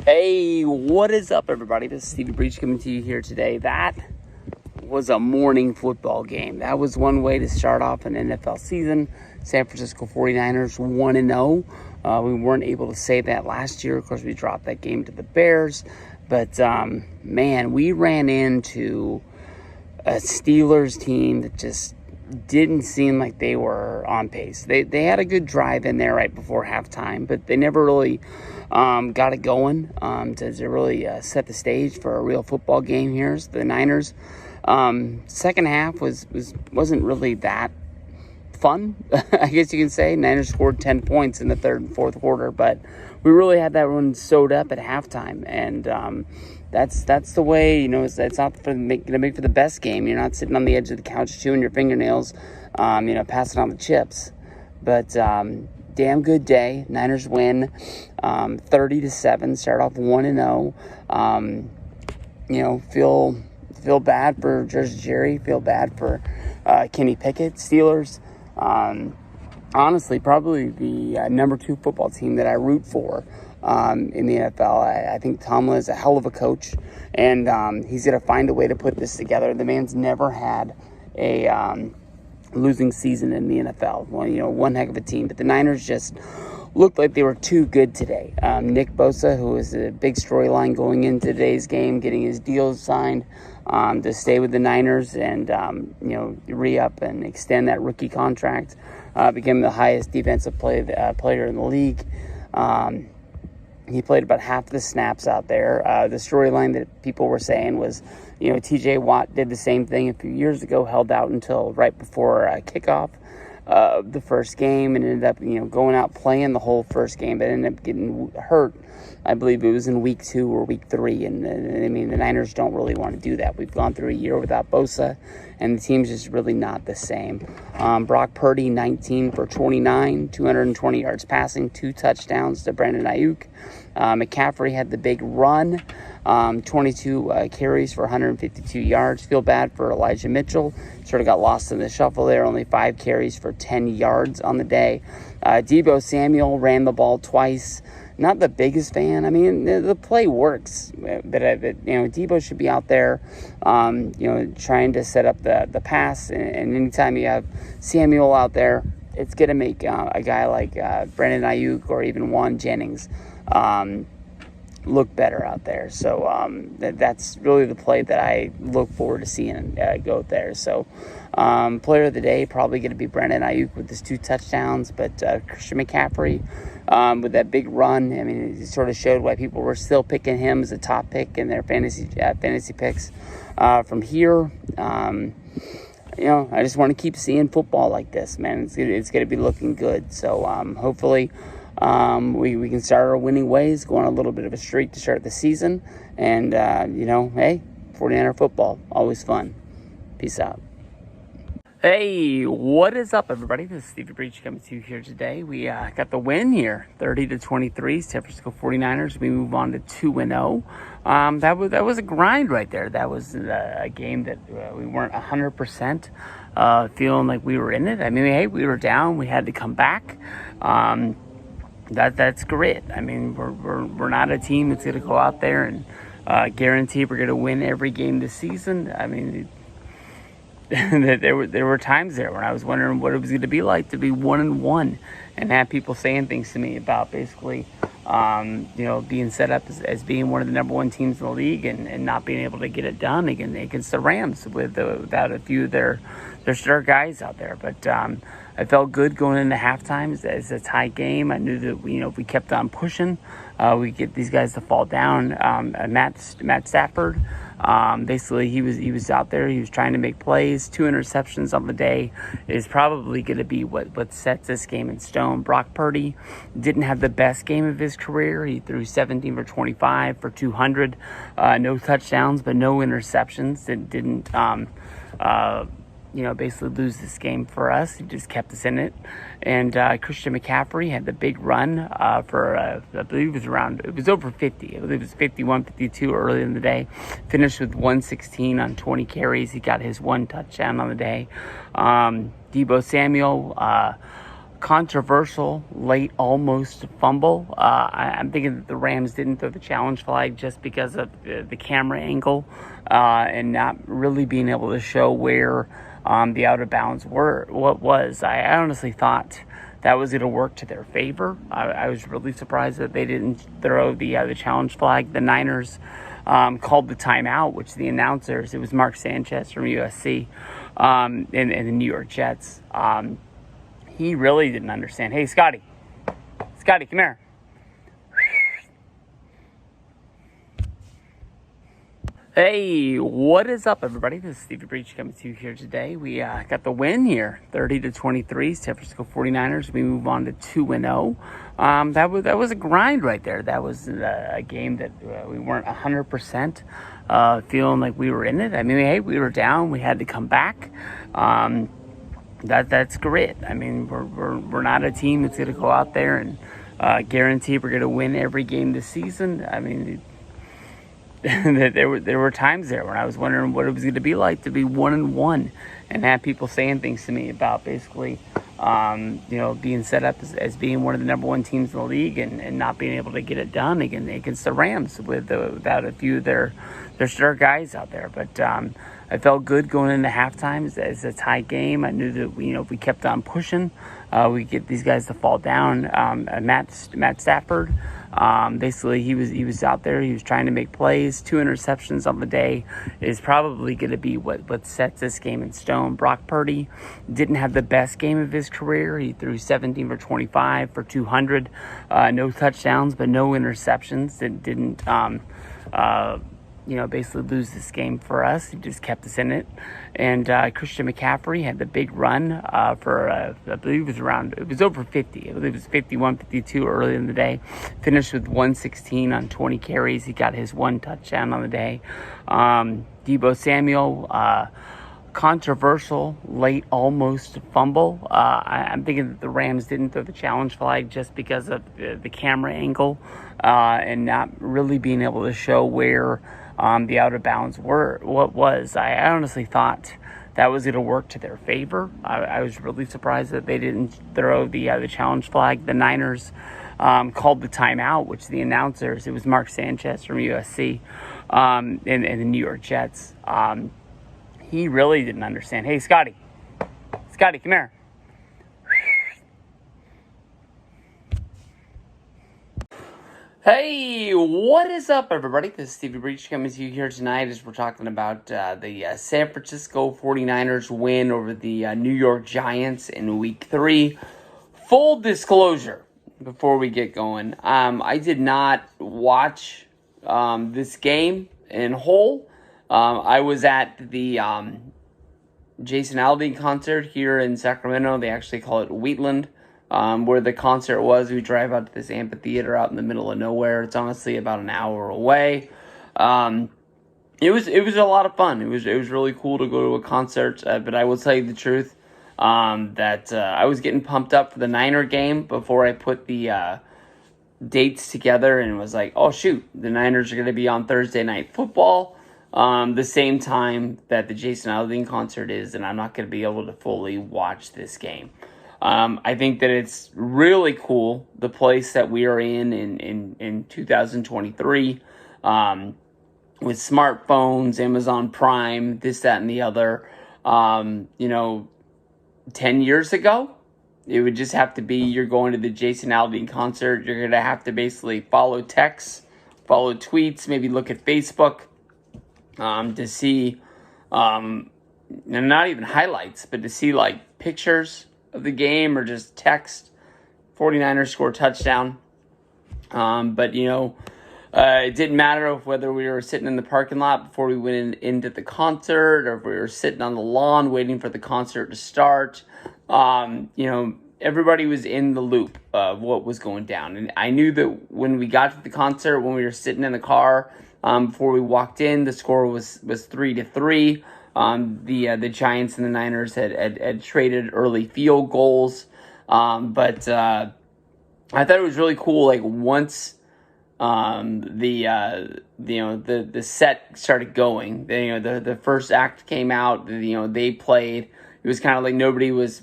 Hey, what is up, everybody? This is Stevie Breach coming to you here today. That was a morning football game. That was one way to start off an NFL season. San Francisco 49ers 1-0. We weren't able to say that last year. Of course, we dropped that game to the Bears. But, man, we ran into a Steelers team that just didn't seem like they were on pace. They had a good drive in there right before halftime, but they never really got it going to really set the stage for a real football game here. So the Niners, second half wasn't really that fun, I guess you can say. Niners scored 10 points in the third and fourth quarter, but we really had that one sewed up at halftime, and that's the way, it's not gonna make for the best game. You're not sitting on the edge of the couch chewing your fingernails, passing on the chips. But damn good day. Niners win 30-7, start off 1-0. Feel bad for Jersey Jerry, feel bad for Kenny Pickett. Steelers, honestly, probably the number 2 football team that I root for in the NFL. I think Tomlin is a hell of a coach, and he's going to find a way to put this together. The man's never had a losing season in the NFL. Well, one heck of a team, but the Niners just looked like they were too good today. Nick Bosa, who was a big storyline going into today's game, getting his deal signed to stay with the Niners and re-up and extend that rookie contract, became the highest defensive player in the league. He played about half the snaps out there. The storyline that people were saying was, TJ Watt did the same thing a few years ago, held out until right before kickoff the first game, and ended up, going out playing the whole first game, but ended up getting hurt. I believe it was in week 2 or week 3, and the Niners don't really want to do that. We've gone through a year without Bosa, and the team's just really not the same. Brock Purdy, 19 for 29, 220 yards passing, 2 touchdowns to Brandon Ayuk. McCaffrey had the big run, 22 carries for 152 yards. Feel bad for Elijah Mitchell. Sort of got lost in the shuffle there. Only 5 carries for 10 yards on the day. Deebo Samuel ran the ball twice. Not the biggest fan. I mean, the play works, but Deebo should be out there, trying to set up the pass. And anytime you have Samuel out there, it's going to make a guy like Brandon Ayuk or even Juan Jennings look better out there. So that's really the play that I look forward to seeing go there. So player of the day, probably going to be Brandon Ayuk with his 2 touchdowns, but Christian McCaffrey with that big run. I mean, it sort of showed why people were still picking him as a top pick in their fantasy picks from here. I just want to keep seeing football like this, man. It's going to be looking good. So hopefully we can start our winning ways, go on a little bit of a streak to start the season. And, hey, 49er football, always fun. Peace out. Hey, what is up, everybody? This is Stevie Breach coming to you here today. We got the win here, 30-23, San Francisco 49ers. We move on to 2-0. That was a grind right there. That was a game that we weren't 100% feeling like we were in it. I mean, hey, we were down. We had to come back. That's grit. I mean, we're not a team that's going to go out there and guarantee we're going to win every game this season. I mean, there were times there when I was wondering what it was going to be like to be 1-1 and have people saying things to me about basically, being set up as being one of the number 1 teams in the league and not being able to get it done against the Rams without a few of their star guys out there. But I felt good going into halftime. It's a tight game. I knew that if we kept on pushing, we get these guys to fall down. Matt Stafford. Basically, he was out there. He was trying to make plays. 2 interceptions on the day is probably going to be what sets this game in stone. Brock Purdy didn't have the best game of his career. He threw 17 for 25 for 200. No touchdowns, but no interceptions. It didn't basically lose this game for us. He just kept us in it. And Christian McCaffrey had the big run for, I believe it was over 50. I believe it was 51, 52 early in the day. Finished with 116 on 20 carries. He got his 1 touchdown on the day. Deebo Samuel controversial late almost fumble. I'm thinking that the Rams didn't throw the challenge flag just because of the camera angle and not really being able to show where the out of bounds were. What was? I honestly thought that was going to work to their favor. I was really surprised that they didn't throw the challenge flag. The Niners called the timeout, which the announcers, it was Mark Sanchez from USC and the New York Jets. He really didn't understand. Hey, Scotty, come here. Hey, what is up, everybody? This is Stevie Breach coming to you here today. We got the win here, 30-23, San Francisco 49ers. We move on to 2-0. That was a grind right there. That was a game that we weren't 100% feeling like we were in it. I mean, hey, we were down. We had to come back. That's grit. I mean, we're not a team that's going to go out there and guarantee we're going to win every game this season. I mean, there were times there when I was wondering what it was going to be like to be 1-1 and have people saying things to me about basically, being set up as being one of the number one teams in the league and not being able to get it done against the Rams without a few of their star guys out there. But I felt good going into halftime. It's a tight game. I knew that if we kept on pushing, we get these guys to fall down. Matt Stafford. Basically, he was out there. He was trying to make plays. 2 interceptions on the day is probably going to be what sets this game in stone. Brock Purdy didn't have the best game of his career. He threw 17 for 25 for 200, no touchdowns, but no interceptions. That didn't basically lose this game for us. He just kept us in it. And Christian McCaffrey had the big run for, I believe it was over 50. I believe it was 51, 52 early in the day. Finished with 116 on 20 carries. He got his 1 touchdown on the day. Deebo Samuel, controversial late almost fumble. I'm thinking that the Rams didn't throw the challenge flag just because of the camera angle and not really being able to show where the out of bounds were. What was? I honestly thought that was going to work to their favor. I was really surprised that they didn't throw the challenge flag. The Niners called the timeout, which the announcers, it was Mark Sanchez from USC and the New York Jets. He really didn't understand. Hey, Scotty, come here. Hey, what is up, everybody? This is Stevie Breach coming to you here tonight as we're talking about the San Francisco 49ers win over the New York Giants in Week 3. Full disclosure before we get going, I did not watch this game in whole. I was at the Jason Aldean concert here in Sacramento. They actually call it Wheatland. Where the concert was. We drive out to this amphitheater out in the middle of nowhere. It's honestly about an hour away. It was a lot of fun. It was really cool to go to a concert. But I will tell you the truth, that I was getting pumped up for the Niner game before I put the dates together and was like, oh shoot, the Niners are going to be on Thursday Night Football. The same time that the Jason Aldean concert is, and I'm not going to be able to fully watch this game. I think that it's really cool, the place that we are in 2023, with smartphones, Amazon Prime, this, that, and the other. 10 years ago, it would just have to be you're going to the Jason Aldean concert. You're going to have to basically follow texts, follow tweets, maybe look at Facebook to see, and not even highlights, but to see like pictures of the game or just text 49ers score touchdown. But it didn't matter whether we were sitting in the parking lot before we went into the concert or if we were sitting on the lawn waiting for the concert to start. Everybody was in the loop of what was going down. And I knew that when we got to the concert, when we were sitting in the car, before we walked in, the score was 3-3. The Giants and the Niners had traded early field goals, but I thought it was really cool. Like once the set started going, the first act came out. They played. it was kind of like nobody was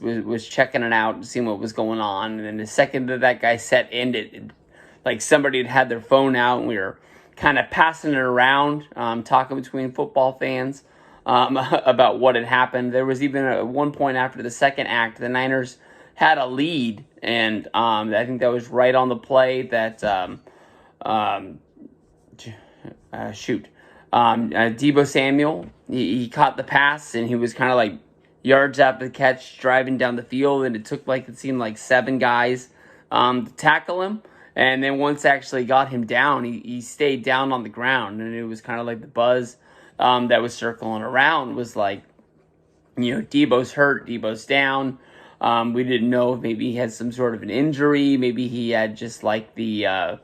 checking it out and seeing what was going on. And then the second that guy set ended, like somebody had their phone out and we were kind of passing it around, talking between football fans about what had happened. There was even at one point after the second act, the Niners had a lead, and I think that was right on the play that Deebo Samuel, he caught the pass, and he was kind of like yards after the catch, driving down the field, and it seemed like 7 guys to tackle him. And then once actually got him down, he stayed down on the ground, and it was kind of like the buzz that was circling around was like, Deebo's hurt, Deebo's down. We didn't know if maybe he had some sort of an injury, maybe he had just like the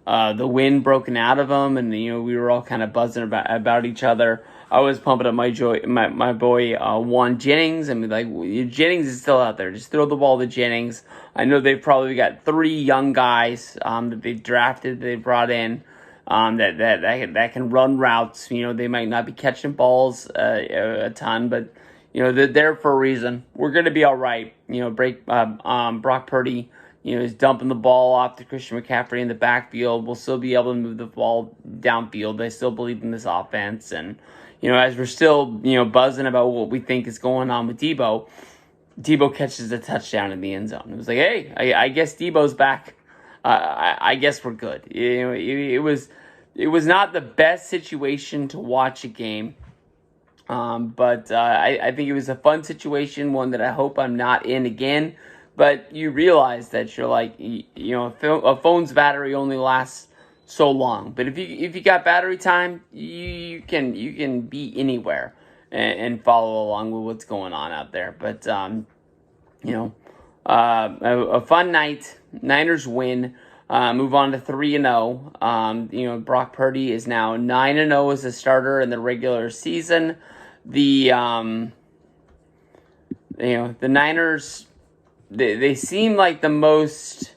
wind broken out of him, and we were all kind of buzzing about each other. I was pumping up my boy Juan Jennings. I mean, like, Jennings is still out there. Just throw the ball to Jennings. I know they've probably got 3 young guys that they drafted, they brought in that can run routes. They might not be catching balls a ton, but they're there for a reason. We're gonna be all right. Brock Purdy, is dumping the ball off to Christian McCaffrey in the backfield. We'll still be able to move the ball downfield. I still believe in this offense. And, as we're still, buzzing about what we think is going on with Deebo catches a touchdown in the end zone. It was like, hey, I guess Deebo's back. I guess we're good. It was not the best situation to watch a game. But I think it was a fun situation, one that I hope I'm not in again. But you realize that you're like, a phone's battery only lasts so long. But if you got battery time, you can be anywhere and follow along with what's going on out there. But a fun night. Niners win. Move on to 3-0. Brock Purdy is now 9-0 as a starter in the regular season. The Niners, they seem like the most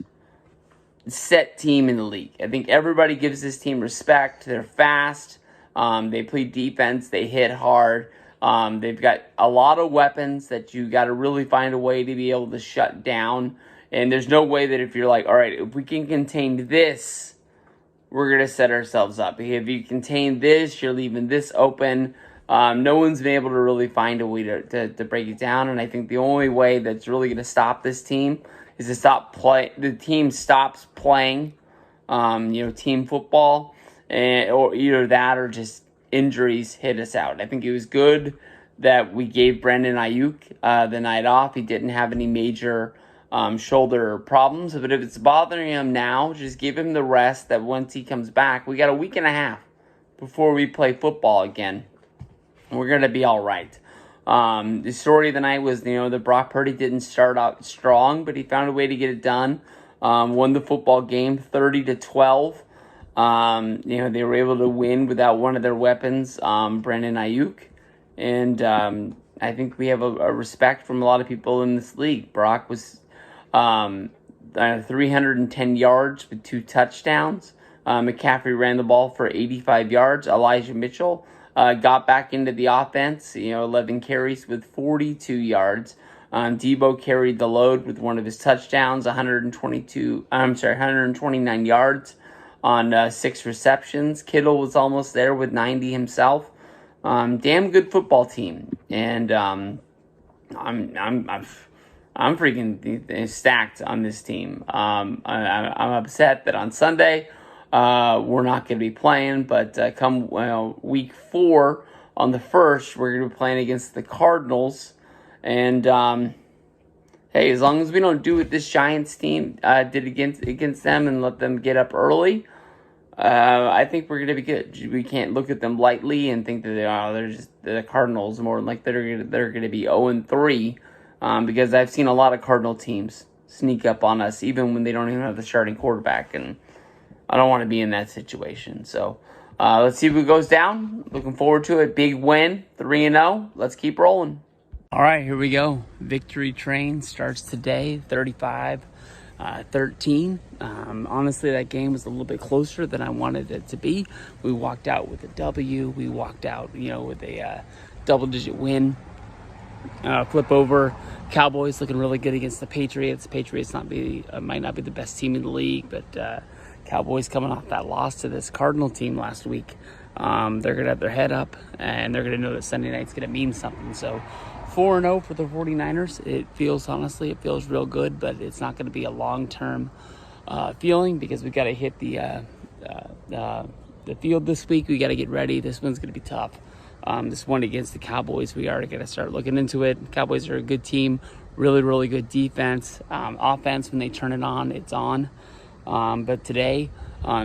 set team in the league. I think everybody gives this team respect. They're fast. They play defense. They hit hard. They've got a lot of weapons that you got to really find a way to be able to shut down. And there's no way that if you're like, all right, if we can contain this, we're going to set ourselves up. If you contain this, you're leaving this open. No one's been able to really find a way to break it down. And I think the only way that's really going to stop this team is to the team stops playing, team football, or either that or just injuries hit us out. I think it was good that we gave Brandon Ayuk the night off. He didn't have any major shoulder problems, but if it's bothering him now, just give him the rest that once he comes back, we got a week and a half before we play football again. We're going to be all right. The story of the night was, that Brock Purdy didn't start out strong, but he found a way to get it done. Won the football game 30-12. They were able to win without one of their weapons, Brandon Ayuk. And I think we have a respect from a lot of people in this league. Brock was 310 yards with 2 touchdowns. McCaffrey ran the ball for 85 yards. Elijah Mitchell got back into the offense, 11 carries with 42 yards. Deebo carried the load with one of his touchdowns, 129 yards on 6 receptions. Kittle was almost there with 90 himself. Damn good football team, and I'm freaking stacked on this team. I'm upset that on Sunday we're not going to be playing, but come week 4 on the 1st, we're going to be playing against the Cardinals. And hey, as long as we don't do what this Giants team did against them and let them get up early, I think we're going to be good. We can't look at them lightly and think that they're just the Cardinals. More like they're going to be 0-3, because I've seen a lot of Cardinal teams sneak up on us even when they don't even have the starting quarterback, and I don't want to be in that situation. So let's see what goes down. Looking forward to it. Big win, 3-0. Let's keep rolling. All right, here we go. Victory train starts today, 35-13. Honestly, that game was a little bit closer than I wanted it to be. We walked out with a W. We walked out, with a double-digit win. flip over. Cowboys looking really good against the Patriots. Patriots might not be the best team in the league, but Cowboys coming off that loss to this Cardinal team last week. They're going to have their head up, and they're going to know that Sunday night's going to mean something. So 4-0 for the 49ers. It feels real good, but it's not going to be a long-term feeling because we got to hit the field this week. We got to get ready. This one's going to be tough. This one against the Cowboys, we already got to start looking into it. Cowboys are a good team, really, really good defense. Offense, when they turn it on, it's on. But today,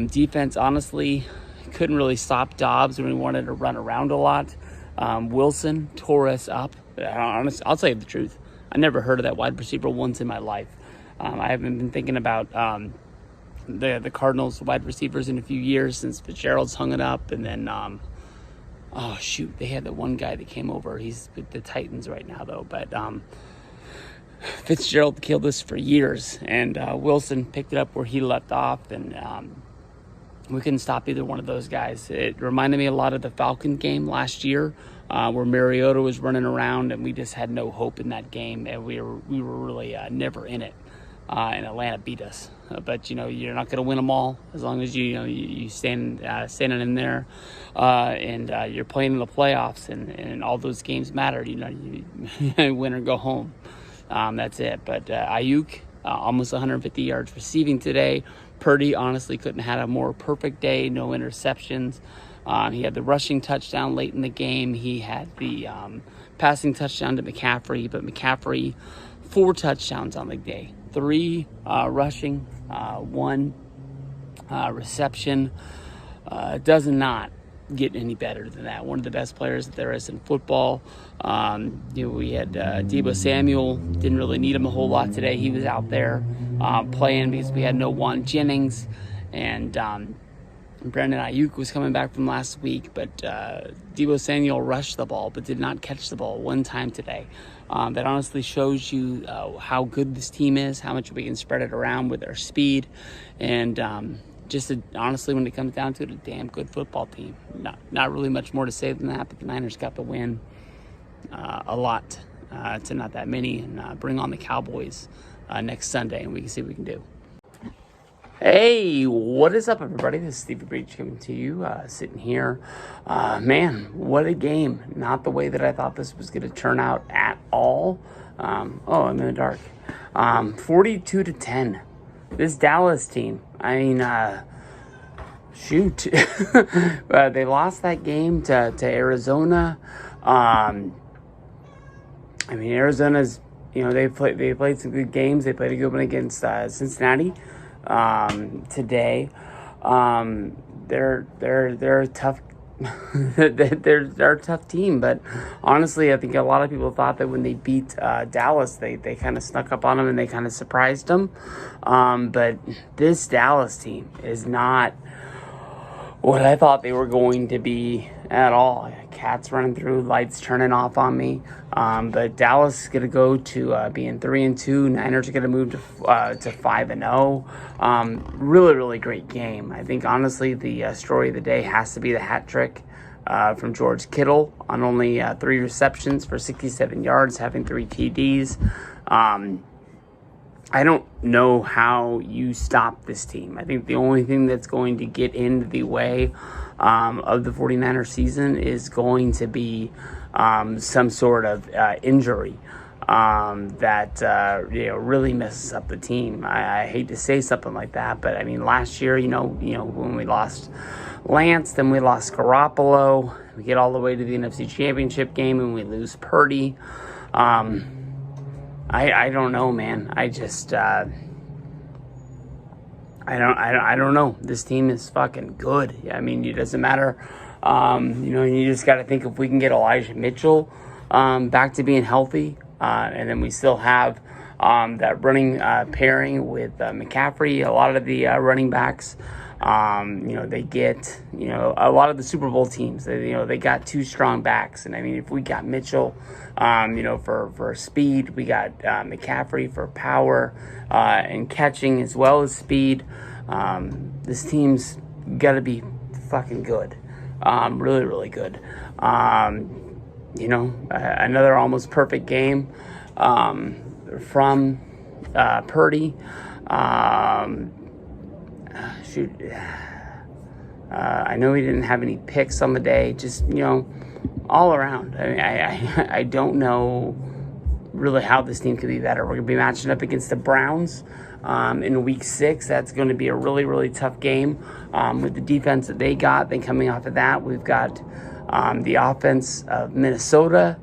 defense, honestly, couldn't really stop Dobbs when we wanted to run around a lot. Wilson tore us up. I'll tell you the truth. I never heard of that wide receiver once in my life. I haven't been thinking about the Cardinals wide receivers in a few years since Fitzgerald's hung it up. And then, they had the one guy that came over. He's with the Titans right now, though. But Fitzgerald killed us for years. And Wilson picked it up where he left off. And we couldn't stop either one of those guys. It reminded me a lot of the Falcon game last year where Mariota was running around and we just had no hope in that game. And we were really never in it. And Atlanta beat us. But, you're not going to win them all as long as you stand standing in there and you're playing in the playoffs and all those games matter. You win or go home. That's it. But Ayuk, almost 150 yards receiving today. Purdy honestly couldn't have had a more perfect day. No interceptions. He had the rushing touchdown late in the game. He had the passing touchdown to McCaffrey. But McCaffrey, 4 touchdowns on the day. 3 rushing, 1 reception. Does not get any better than that. One of the best players that there is in football. We had Deebo Samuel. Didn't really need him a whole lot today. He was out there playing because we had no Juan Jennings. And Brandon Ayuk was coming back from last week. But Deebo Samuel rushed the ball but did not catch the ball one time today. That honestly shows you how good this team is, how much we can spread it around with our speed, and honestly, when it comes down to it, a damn good football team. Not really much more to say than that, but the Niners got the win a lot to not that many, and bring on the Cowboys next Sunday, and we can see what we can do. Hey, what is up, everybody? This is Stevie Breach coming to you, sitting here. Man, what a game. Not the way that I thought this was going to turn out at all. I'm in the dark. 42-10. This Dallas team, shoot. They lost that game to Arizona. Arizona's, they played some good games. They played a good one against Cincinnati. Today, they're a tough they're a tough team, but honestly, I think a lot of people thought that when they beat Dallas, they kind of snuck up on them and they kind of surprised them. But this Dallas team is not what I thought they were going to be at all. Cats running through, lights turning off on me. But Dallas is going to go to being 3-2. Niners are going to move to 5-0. Really, really great game. I think, honestly, the story of the day has to be the hat trick from George Kittle on only 3 receptions for 67 yards, having 3 TDs. I don't know how you stop this team. I think the only thing that's going to get in the way of the 49ers season is going to be some sort of injury that really messes up the team. I hate to say something like that, but I mean, last year, when we lost Lance, then we lost Garoppolo. We get all the way to the NFC Championship game and we lose Purdy. I don't know, man. I just I don't know. This team is fucking good. I mean, it doesn't matter. You just got to think if we can get Elijah Mitchell back to being healthy, and then we still have that running pairing with McCaffrey. A lot of the running backs, they get a lot of the Super Bowl teams. They got 2 strong backs, and I mean, if we got Mitchell, for speed, we got McCaffrey for power and catching as well as speed. This team's got to be fucking good. Really, really good. Another almost perfect game from Purdy. I know he didn't have any picks on the day. Just all around. I mean, I don't know really how this team could be better. We're going to be matching up against the Browns in Week 6. That's going to be a really, really tough game with the defense that they got. Then coming off of that, we've got the offense of Minnesota.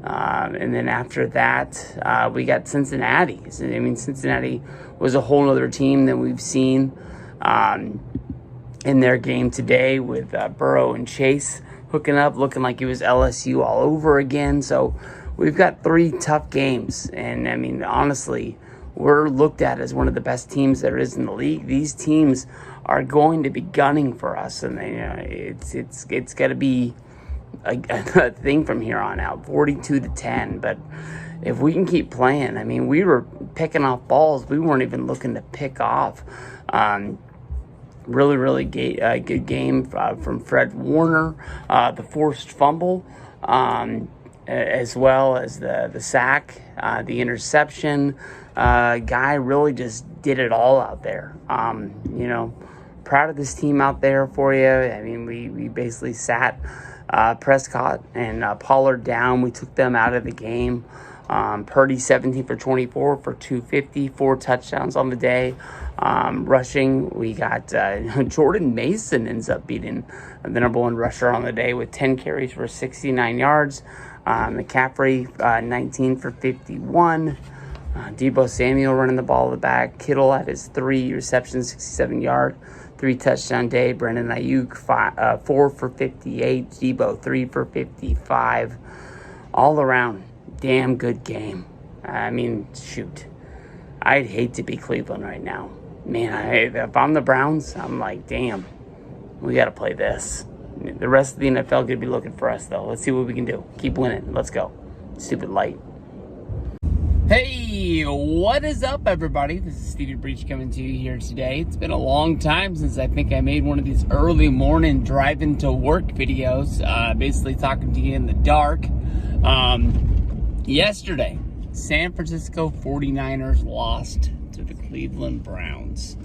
And then after that, we got Cincinnati. I mean, Cincinnati was a whole other team than we've seen in their game today with Burrow and Chase hooking up, looking like it was LSU all over again. So we've got 3 tough games. And, I mean, honestly, we're looked at as one of the best teams there is in the league. These teams are going to be gunning for us. And it's got to be a thing from here on out, 42-10. But if we can keep playing, I mean, we were picking off balls we weren't even looking to pick off. Really, really good game from Fred Warner. The forced fumble, as well as the sack, the interception. Guy really just did it all out there. Proud of this team out there for you. I mean, we basically sat Prescott and Pollard down. We took them out of the game. Purdy 17 for 24 for 250, 4 touchdowns on the day. Rushing, we got Jordan Mason ends up beating the number 1 rusher on the day with 10 carries for 69 yards. McCaffrey 19 for 51. Deebo Samuel running the ball in the back. Kittle had his 3 receptions, 67 yard, 3 touchdown day. Brandon Ayuk 4 for 58. Deebo 3 for 55. All around, damn good game. I mean, shoot. I'd hate to be Cleveland right now. Man, if I'm the Browns, I'm like, damn, we got to play this. The rest of the NFL could be looking for us, though. Let's see what we can do. Keep winning. Let's go. Stupid light. Hey, what is up, everybody? This is Stevie Breach coming to you here today. It's been a long time since I think I made one of these early morning driving to work videos, basically talking to you in the dark. Yesterday, San Francisco 49ers lost to the Cleveland Browns.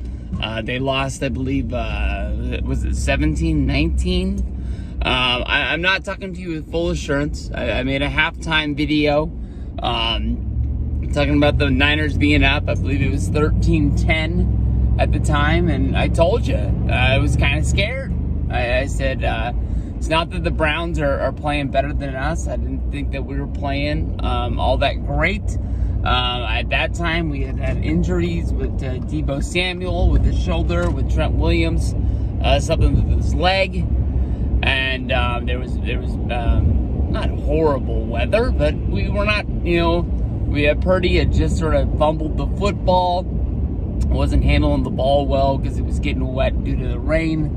They lost, I believe, was it 17-19? I'm not talking to you with full assurance. I made a halftime video talking about the Niners being up. I believe it was 13-10 at the time, and I told you I was kind of scared. I said it's not that the Browns are playing better than us. I didn't think that we were playing all that great. At that time, we had injuries with Deebo Samuel, with his shoulder, with Trent Williams, something with his leg, and there was not horrible weather, but we were not, we had Purdy had just sort of fumbled the football, wasn't handling the ball well because it was getting wet due to the rain.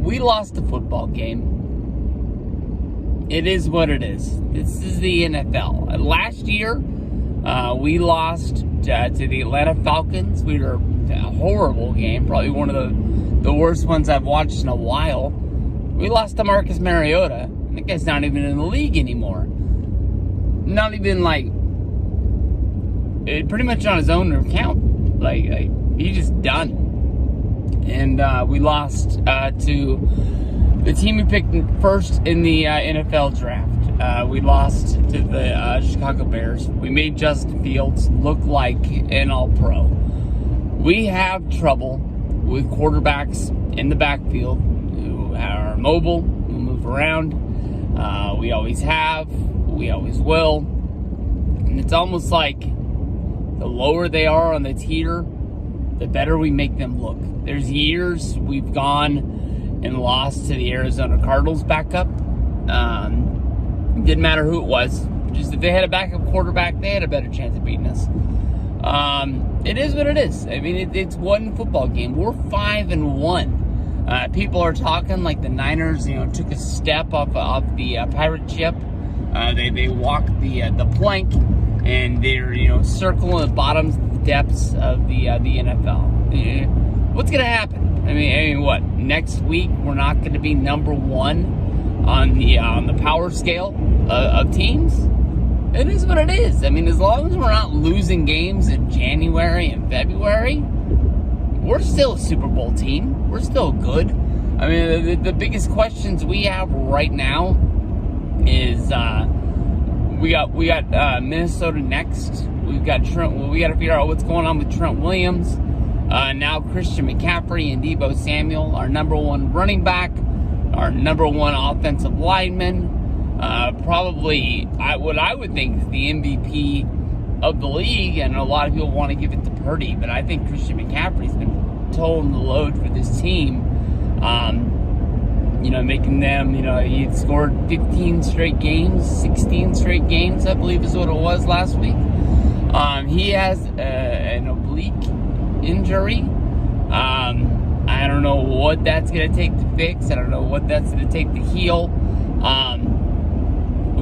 We lost the football game. It is what it is. This is the NFL. Last year, we lost to the Atlanta Falcons. We were a horrible game, probably one of the worst ones I've watched in a while. We lost to Marcus Mariota. That guy's not even in the league anymore. Not even pretty much on his own account. He's just done. And we lost to the team we picked first in the NFL draft. We lost to the Chicago Bears. We made Justin Fields look like an all-pro. We have trouble with quarterbacks in the backfield who are mobile, who move around. We always have. We always will. And it's almost like the lower they are on the tier, the better we make them look. There's years we've gone and lost to the Arizona Cardinals backup. Didn't matter who it was. Just if they had a backup quarterback, they had a better chance of beating us. It is what it is. I mean, it's one football game. We're 5-1. People are talking like the Niners, took a step off the pirate ship. They walked the plank, and they're circling the bottoms, depths of the NFL. What's gonna happen? I mean, what? Next week we're not going to be number 1 on the power scale of teams. It is what it is. I mean, as long as we're not losing games in January and February, we're still a Super Bowl team. We're still good. I mean, the biggest questions we have right now is we got Minnesota next. We've got Trent. Well, we got to figure out what's going on with Trent Williams. Now Christian McCaffrey and Deebo Samuel, our number one running back, our number one offensive lineman. Probably what I would think is the MVP of the league, and a lot of people want to give it to Purdy, but I think Christian McCaffrey's been toeing the load for this team. Making them, he had scored 15 straight games, 16 straight games, I believe is what it was last week. He has an oblique injury. I don't know what that's going to take to fix. I don't know what that's going to take to heal.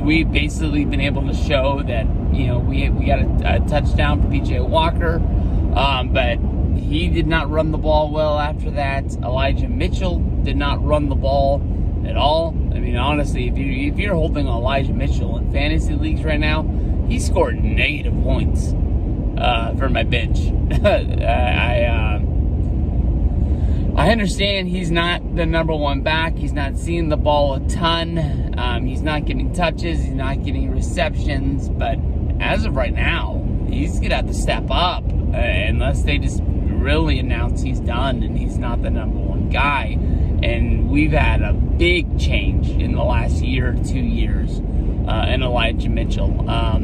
We've basically been able to show that, we got a touchdown for PJ Walker, but he did not run the ball well after that. Elijah Mitchell did not run the ball at all. I mean, honestly, if you're holding Elijah Mitchell in fantasy leagues right now, he scored negative points for my bench. I understand he's not the number one back. He's not seeing the ball a ton. He's not getting touches. He's not getting receptions. But as of right now, he's going to have to step up unless they just really announce he's done and he's not the number one guy. And we've had a big change in the last year or 2 years in Elijah Mitchell. I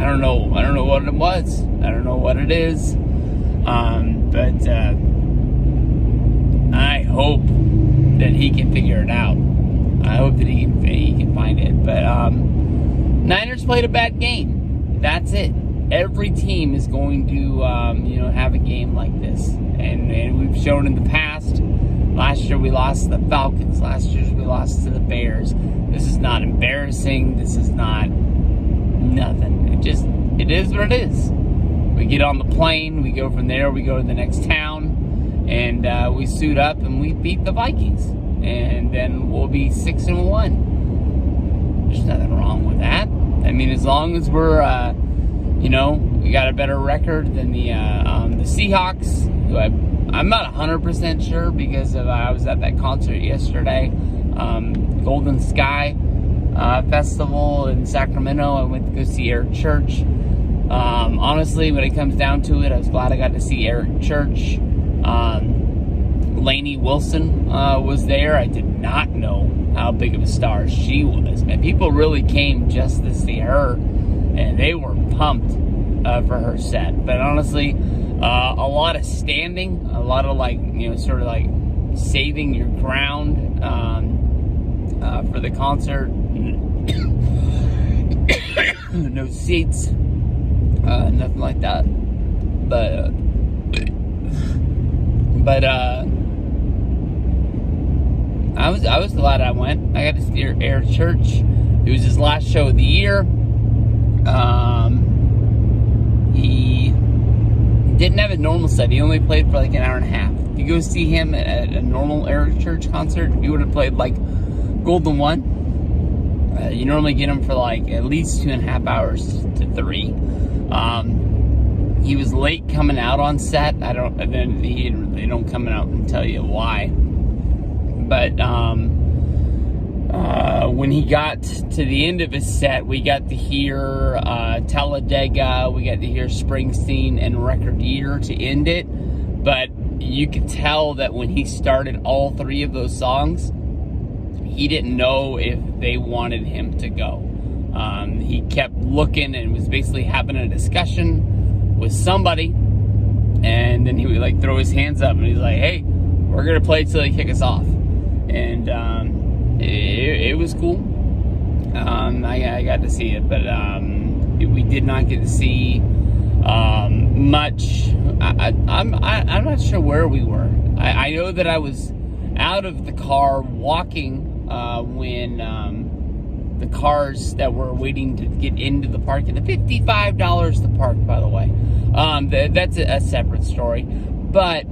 don't know what it was. I don't know what it is. But I hope that he can figure it out. I hope that he can find it. But Niners played a bad game. That's it. Every team is going to have a game like this, and we've shown in the past. Last year we lost to the Falcons. Last year we lost to the Bears. This is not embarrassing. This is not nothing. It is what it is. We get on the plane. We go from there. We go to the next town, and we suit up and we beat the Vikings, and then we'll be 6-1. There's nothing wrong with that. I mean, as long as we're we got a better record than the Seahawks, who I'm not 100% sure because I was at that concert yesterday, Golden Sky Festival in Sacramento. I went to go see Eric Church. Honestly, when it comes down to it, I was glad I got to see Eric Church. Lainey Wilson was there. I did not know how big of a star she was. Man, people really came just to see her, and they were pumped for her set. But honestly, a lot of standing, a lot of sort of like saving your ground for the concert. No seats, nothing like that. But I was glad I went. I got to see Eric Church. It was his last show of the year. He didn't have a normal set. He only played for like an hour and a half. If you go see him at a normal Eric Church concert, he would have played like Golden One. You normally get him for like at least 2.5 hours to 3. He was late coming out on set. They don't come out and tell you why. But when he got to the end of his set, we got to hear Talladega, we got to hear Springsteen and Record Year to end it. But you could tell that when he started all 3 of those songs, he didn't know if they wanted him to go. He kept looking and was basically having a discussion with somebody, and then he would like throw his hands up and he's like, "Hey, we're gonna play till they kick us off." And it was cool. I got to see it, but we did not get to see much. I'm not sure where we were. I know that I was out of the car walking when the cars that were waiting to get into the park, and the $55 to park, by the way. That's a separate story. But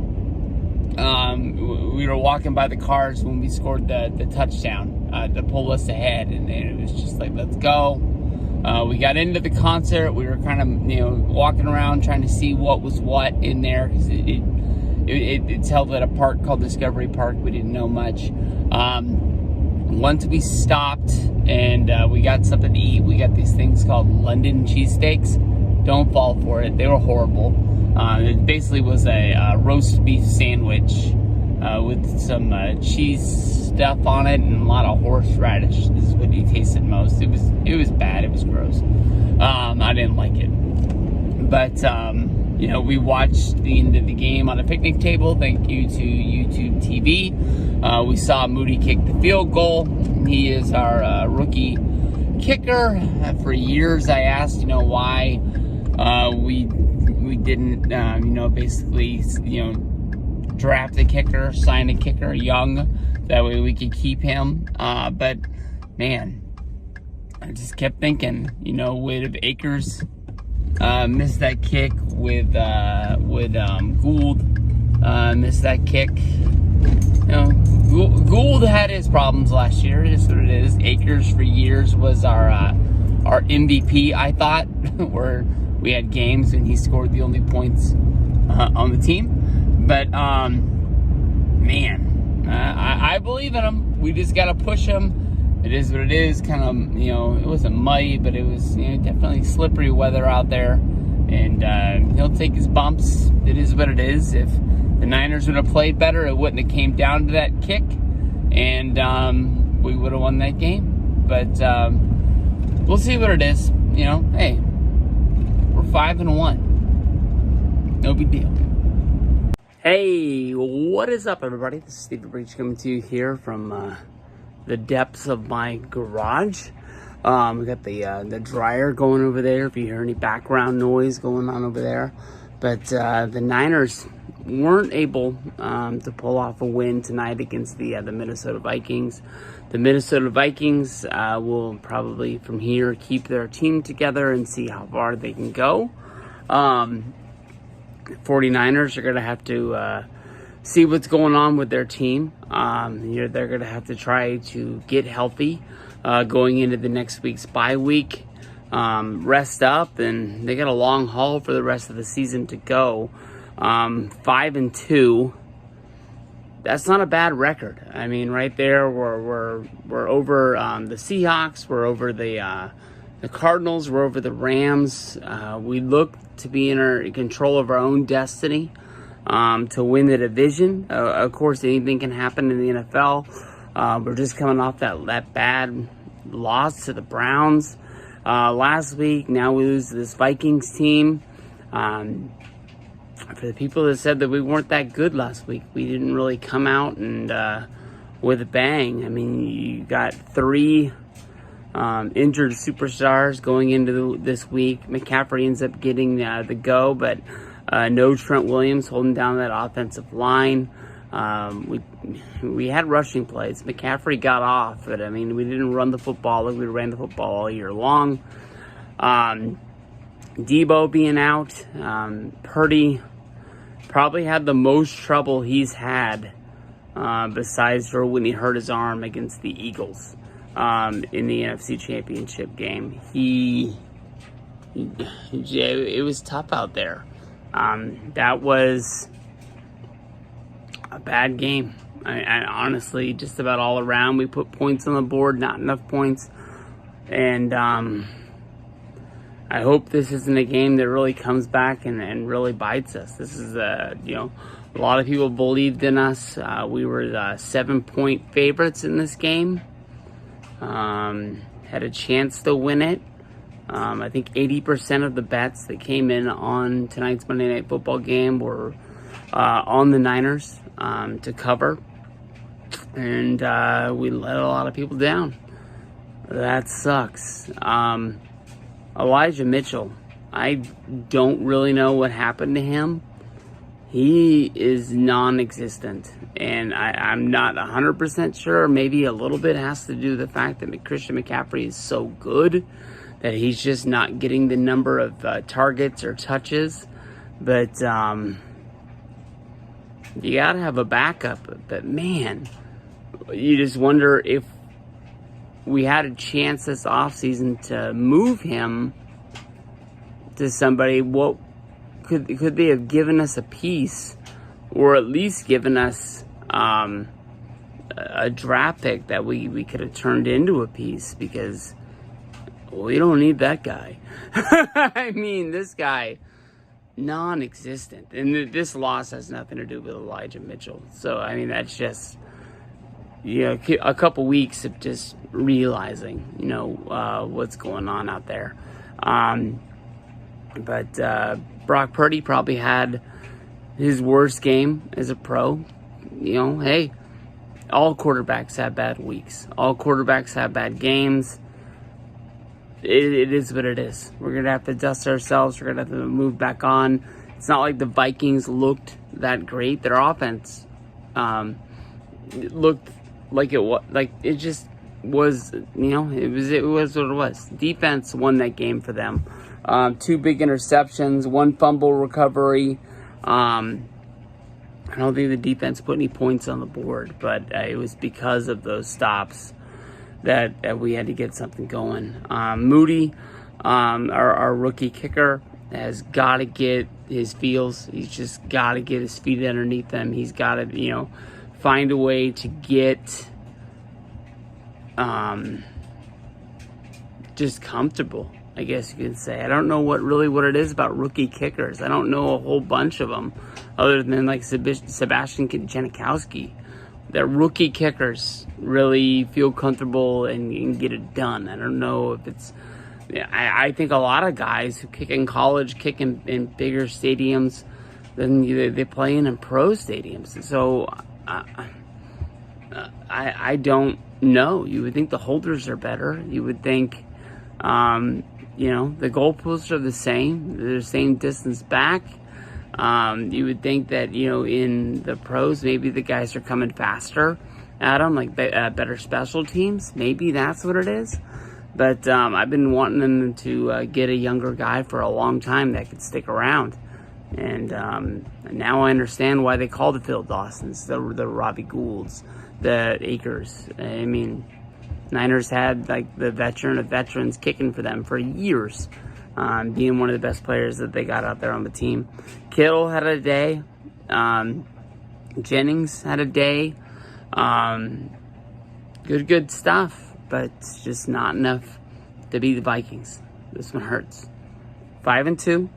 we were walking by the cars when we scored the touchdown to pull us ahead, and it was just like, let's go. We got into the concert. We were kind of, walking around trying to see what was what in there, because it's held at a park called Discovery Park. We didn't know much. Once we stopped and we got something to eat, we got these things called London cheesesteaks. Don't fall for it. They were horrible. It basically was a roast beef sandwich with some cheese stuff on it and a lot of horseradish. This is what you tasted most. It was bad. It was gross. I didn't like it. But we watched the end of the game on a picnic table. Thank you to YouTube TV. We saw Moody kick the field goal. He is our rookie kicker. For years, I asked, why we didn't, basically, draft a kicker, sign a kicker young. That way we could keep him. But man, I just kept thinking, would Akers missed that kick with Gould missed that kick. Gould had his problems last year. It is what it is. Akers for years was our MVP, I thought, where we had games and he scored the only points on the team. But I believe in him. We just gotta push him. It is what it is. Kind of, it wasn't muddy, but it was definitely slippery weather out there. And he'll take his bumps. It is what it is. If the Niners would have played better, it wouldn't have came down to that kick, and we would have won that game. But we'll see what it is. Hey, we're 5-1. No big deal. Hey, what is up, everybody? This is Steve Breach coming to you here from the depths of my garage. We got the dryer going over there, if you hear any background noise going on over there. But the Niners weren't able to pull off a win tonight against the Minnesota Vikings. The Minnesota Vikings will probably from here keep their team together and see how far they can go. 49ers are going to have to see what's going on with their team. They're going to have to try to get healthy going into the next week's bye week. Rest up, and they got a long haul for the rest of the season to go. 5-2. That's not a bad record. I mean, right there, we're over the Seahawks. We're over the Cardinals. We're over the Rams. We look to be in control of our own destiny to win the division. Of course, anything can happen in the NFL. We're just coming off that bad loss to the Browns last week. Now we lose to this Vikings team. For the people that said that we weren't that good last week, we didn't really come out and with a bang. I mean, you got 3 injured superstars going into this week. McCaffrey ends up getting the go, but no Trent Williams holding down that offensive line. We had rushing plays. McCaffrey got off, but I mean, we didn't run the football like we ran the football all year long. Debo being out, Purdy probably had the most trouble he's had besides for when he hurt his arm against the Eagles in the NFC Championship game. It was tough out there. That was a bad game. I honestly, just about all around, we put points on the board, not enough points. And I hope this isn't a game that really comes back and really bites us. This is, a lot of people believed in us. We were the 7-point favorites in this game. Had a chance to win it. I think 80% of the bets that came in on tonight's Monday Night Football game were on the Niners to cover. And we let a lot of people down. That sucks. Elijah Mitchell, I don't really know what happened to him. He is non-existent, and I'm not 100% sure. Maybe a little bit has to do with the fact that Christian McCaffrey is so good that he's just not getting the number of targets or touches. But you got to have a backup. But man, you just wonder if we had a chance this offseason to move him to somebody, what could they have given us a piece, or at least given us a draft pick that we could have turned into a piece, because we don't need that guy. I mean, this guy, non-existent. And this loss has nothing to do with Elijah Mitchell. So, I mean, that's just, a couple weeks of just realizing, what's going on out there. But Brock Purdy probably had his worst game as a pro. Hey, all quarterbacks have bad weeks. All quarterbacks have bad games. It is what it is. We're going to have to dust ourselves. We're going to have to move back on. It's not like the Vikings looked that great. Their offense looked like it just was, it was what it was. Defense won that game for them. 2 big interceptions, 1 fumble recovery. I don't think the defense put any points on the board, but it was because of those stops that we had to get something going. Moody, our rookie kicker, has got to get his feels. He's just got to get his feet underneath him. He's got to, find a way to get just comfortable, I guess you could say. I don't know what it is about rookie kickers. I don't know a whole bunch of them other than like Sebastian Janikowski. That rookie kickers really feel comfortable and get it done. I don't know if it's... I think a lot of guys who kick in college kick in bigger stadiums than they play in pro stadiums. So I don't know. You would think the holders are better. You would think, the goalposts are the same. They're the same distance back. You would think that, in the pros, maybe the guys are coming faster at them, like better special teams. Maybe that's what it is. But I've been wanting them to get a younger guy for a long time that could stick around. And now I understand why they call the Phil Dawsons, the Robbie Goulds, the Akers. I mean, Niners had like the veteran of veterans kicking for them for years. Being one of the best players that they got out there on the team. Kittle had a day. Jennings had a day. Good stuff, but it's just not enough to beat the Vikings. This one hurts. 5-2.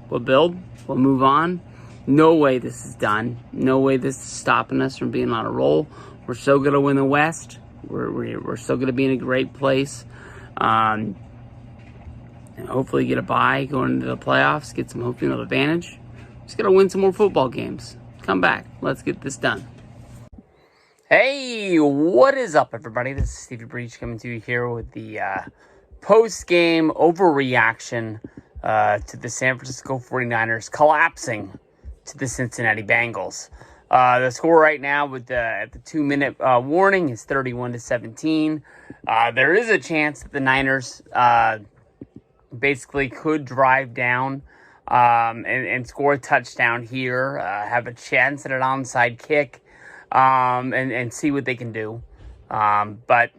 We'll build. We'll move on. No way this is done. No way this is stopping us from being on a roll. We're still going to win the West. We're still going to be in a great place. And hopefully get a bye going into the playoffs, get some home field advantage. Just got to win some more football games. Come back. Let's get this done. Hey, what is up, everybody? This is Stevie Breach coming to you here with the post-game overreaction to the San Francisco 49ers collapsing to the Cincinnati Bengals. The score right now at the 2-minute warning is 31-17. There is a chance that the Niners basically could drive down and score a touchdown here, have a chance at an onside kick, and see what they can do. But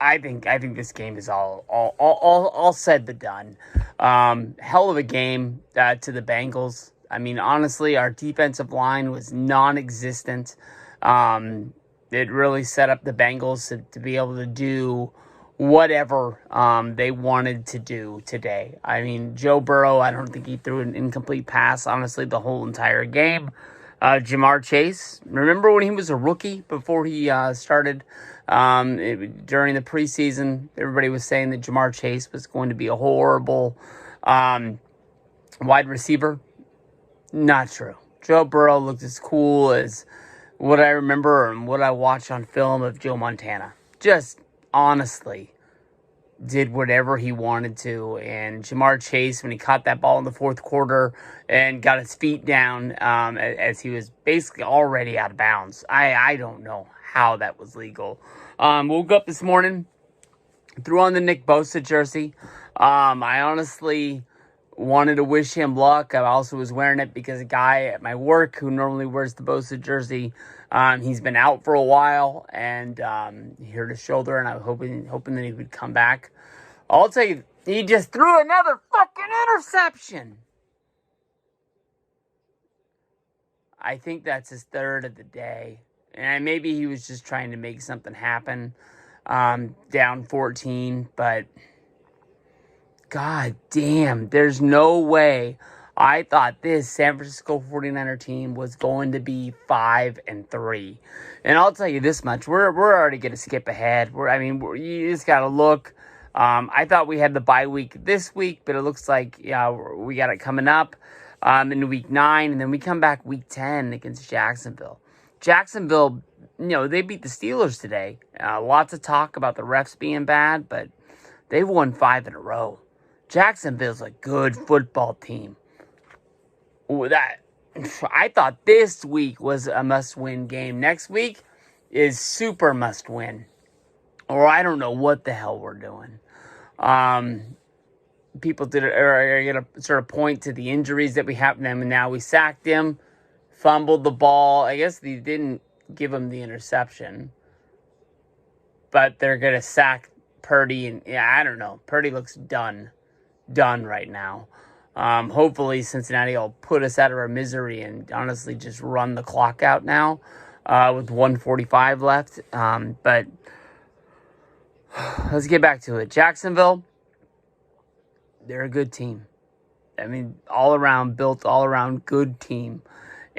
I think this game is all said but done. Hell of a game to the Bengals. I mean, honestly, our defensive line was non-existent. It really set up the Bengals to be able to do whatever they wanted to do today. I mean, Joe Burrow, I don't think he threw an incomplete pass, honestly, the whole entire game. Ja'Marr Chase, remember when he was a rookie before he started during the preseason? Everybody was saying that Ja'Marr Chase was going to be a horrible wide receiver. Not true. Joe Burrow looked as cool as what I remember and what I watched on film of Joe Montana. Just honestly did whatever he wanted to. And Ja'Marr Chase, when he caught that ball in the fourth quarter and got his feet down as he was basically already out of bounds, I don't know how that was legal. Woke up this morning, threw on the Nick Bosa jersey. I honestly Wanted to wish him luck. I also was wearing it because a guy at my work who normally wears the Bosa jersey, he's been out for a while and he hurt his shoulder, and I'm hoping that he would come back. I'll tell you, he just threw another fucking interception. I think that's his third of the day. And maybe he was just trying to make something happen. Down 14, but god damn, there's no way. I thought this San Francisco 49er team was going to be 5-3. And I'll tell you this much, we're already going to skip ahead. You just got to look. I thought we had the bye week this week, but it looks like we got it coming up in week 9, and then we come back week 10 against Jacksonville. Jacksonville, they beat the Steelers today. Lots of talk about the refs being bad, but they've won 5 in a row. Jacksonville's a good football team. I thought this week was a must-win game. Next week is super must-win. Or I don't know what the hell we're doing. People are going to sort of point to the injuries that we have them, and now we sacked him, fumbled the ball. I guess they didn't give him the interception, but they're going to sack Purdy, and I don't know. Purdy looks done right now. Hopefully Cincinnati will put us out of our misery and honestly just run the clock out now with 1:45 left. But let's get back to it. Jacksonville, they're a good team. Built all around good team.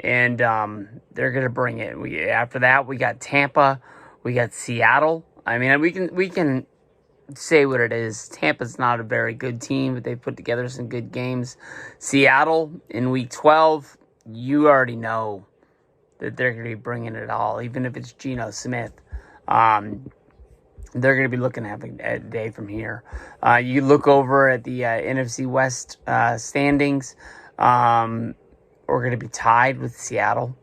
And they're going to bring it. After that, we got Tampa. We got Seattle. We can say what it is. Tampa's not a very good team, but they put together some good games. Seattle in week 12, you already know that they're going to be bringing it all, even if it's Geno Smith. They're going to be looking at a day from here. You look over at the NFC West standings. We're going to be tied with Seattle,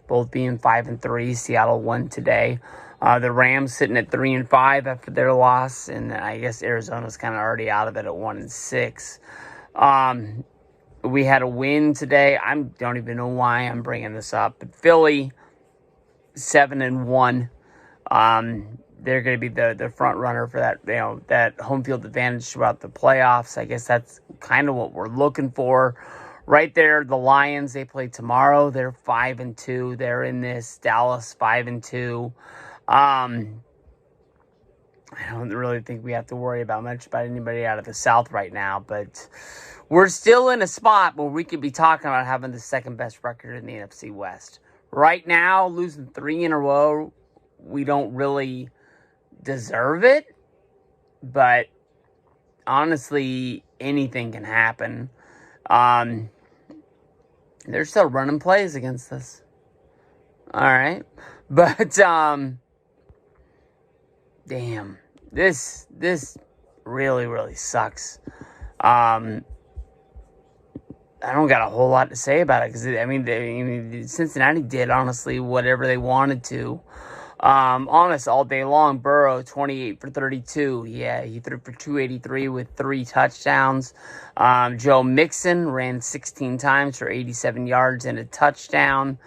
both being 5-3. Seattle won today. The Rams sitting at 3-5 after their loss, and I guess Arizona's kind of already out of it at 1-6. We had a win today. I don't even know why I'm bringing this up, but Philly 7-1. They're going to be the front runner for that, that home field advantage throughout the playoffs. I guess that's kind of what we're looking for. Right there, the Lions, they play tomorrow. They're 5-2. They're in this. Dallas 5-2. I don't really think we have to worry about anybody out of the South right now, but we're still in a spot where we could be talking about having the second best record in the NFC West. Right now, losing 3 in a row, we don't really deserve it, but honestly, anything can happen. They're still running plays against us. All right. But, damn, this really, really sucks. I don't got a whole lot to say about it because, Cincinnati did, honestly, whatever they wanted to. Honest, all day long. Burrow, 28 for 32. Yeah, he threw for 283 with 3 touchdowns. Joe Mixon ran 16 times for 87 yards and a touchdown.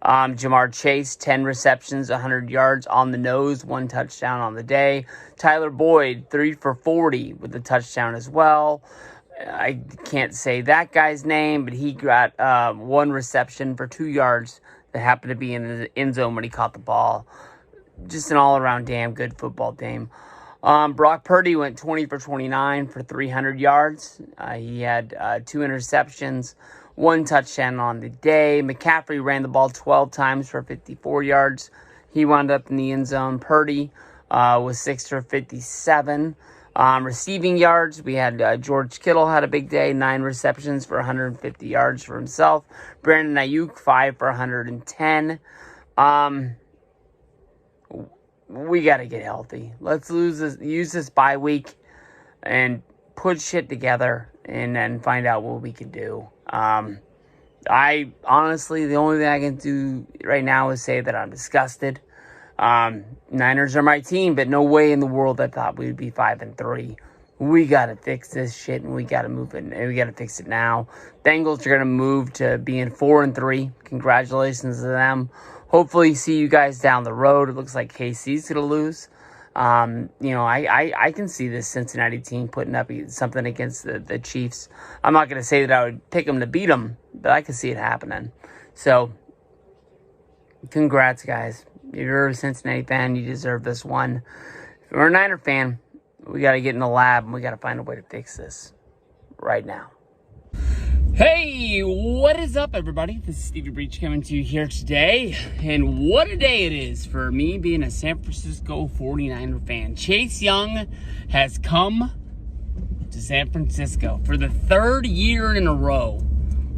Jamar Chase, 10 receptions, 100 yards on the nose, 1 touchdown on the day. Tyler Boyd, 3 for 40 with a touchdown as well. I can't say that guy's name, but he got 1 reception for 2 yards that happened to be in the end zone when he caught the ball. Just an all-around damn good football team. Brock Purdy went 20 for 29 for 300 yards. He had 2 interceptions, 1 touchdown on the day. McCaffrey ran the ball 12 times for 54 yards. He wound up in the end zone. Purdy was 6 for 57. Receiving yards, we had George Kittle had a big day, 9 receptions for 150 yards for himself. Brandon Ayuk, 5 for 110. We got to get healthy. Let's use this bye week and put shit together and then find out what we can do. I honestly, the only thing I can do right now is say that I'm disgusted. Niners are my team, but no way in the world I thought we would be 5-3. we got to fix this shit, and we got to move it, and we got to fix it now. Bengals are going to move to being 4-3. Congratulations to them. Hopefully see you guys down the road. It looks like KC's going to lose. I can see this Cincinnati team putting up something against the Chiefs. I'm not going to say that I would pick them to beat them, but I can see it happening. So, congrats, guys. If you're a Cincinnati fan, you deserve this one. If you're a Niner fan, we got to get in the lab, and we got to find a way to fix this right now. Hey, what is up, everybody? This is Stevie Breach coming to you here today, and what a day it is for me being a San Francisco 49er fan. Chase Young has come to San Francisco for the third year in a row.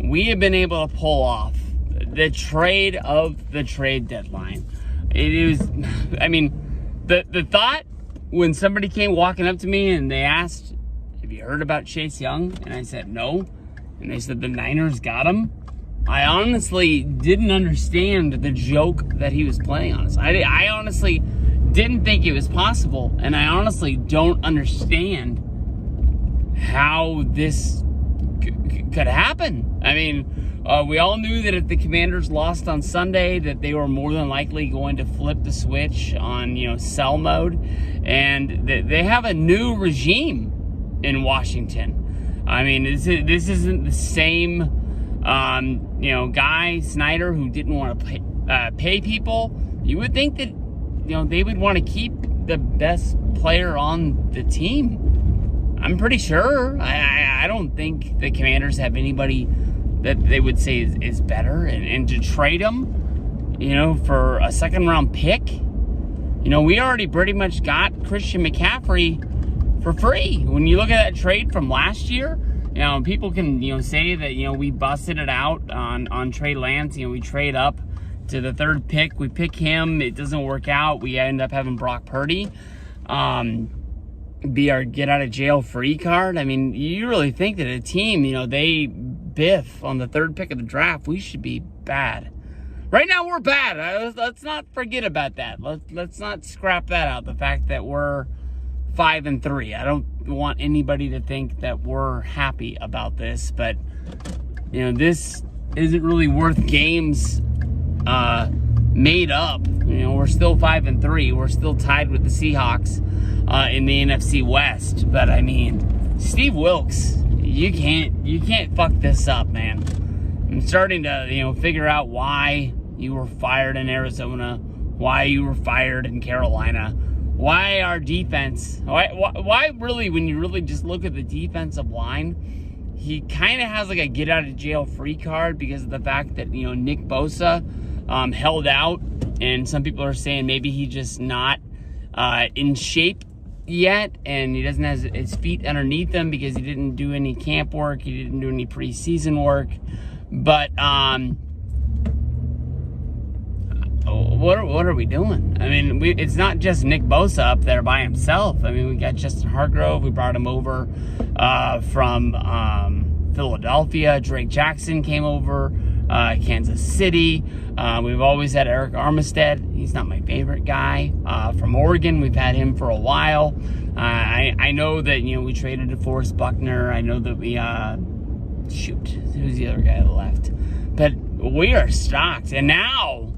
We have been able to pull off the trade of the trade deadline. It is, the thought when somebody came walking up to me and they asked, have you heard about Chase Young? And I said, no. And they said the Niners got him. I honestly didn't understand the joke that he was playing on us. I honestly didn't think it was possible. And I honestly don't understand how this could happen. I mean, we all knew that if the Commanders lost on Sunday, that they were more than likely going to flip the switch on, sell mode. And they have a new regime in Washington. I mean, this isn't the same, guy, Snyder, who didn't want to pay people. You would think that, they would want to keep the best player on the team. I'm pretty sure. I don't think the Commanders have anybody that they would say is better. And to trade him, for a second-round pick, we already pretty much got Christian McCaffrey for free. When you look at that trade from last year, people can, say that, we busted it out on Trey Lance. We trade up to the third pick. We pick him. It doesn't work out. We end up having Brock Purdy be our get out of jail free card. I mean, you really think that a team, they biff on the third pick of the draft, we should be bad. Right now we're bad. Let's not forget about that. Let's not scrap that out. The fact that we're 5-3. I don't want anybody to think that we're happy about this, but this isn't really worth games made up. We're still 5-3. We're still tied with the Seahawks in the NFC West. But I mean, Steve Wilks, you can't fuck this up, man. I'm starting to figure out why you were fired in Arizona, why you were fired in Carolina. Why our defense, why really, when you really just look at the defensive line, he kind of has like a get out of jail free card because of the fact that, Nick Bosa held out, and some people are saying maybe he's just not in shape yet, and he doesn't have his feet underneath him because he didn't do any camp work, he didn't do any preseason work. But what are we doing? I mean, it's not just Nick Bosa up there by himself. I mean, we got Justin Hargrove. We brought him over from Philadelphia. Drake Jackson came over. Kansas City. We've always had Eric Armstead. He's not my favorite guy. From Oregon, we've had him for a while. I know that, we traded DeForest Buckner. I know that we, who's the other guy that left? But we are stocked. And now,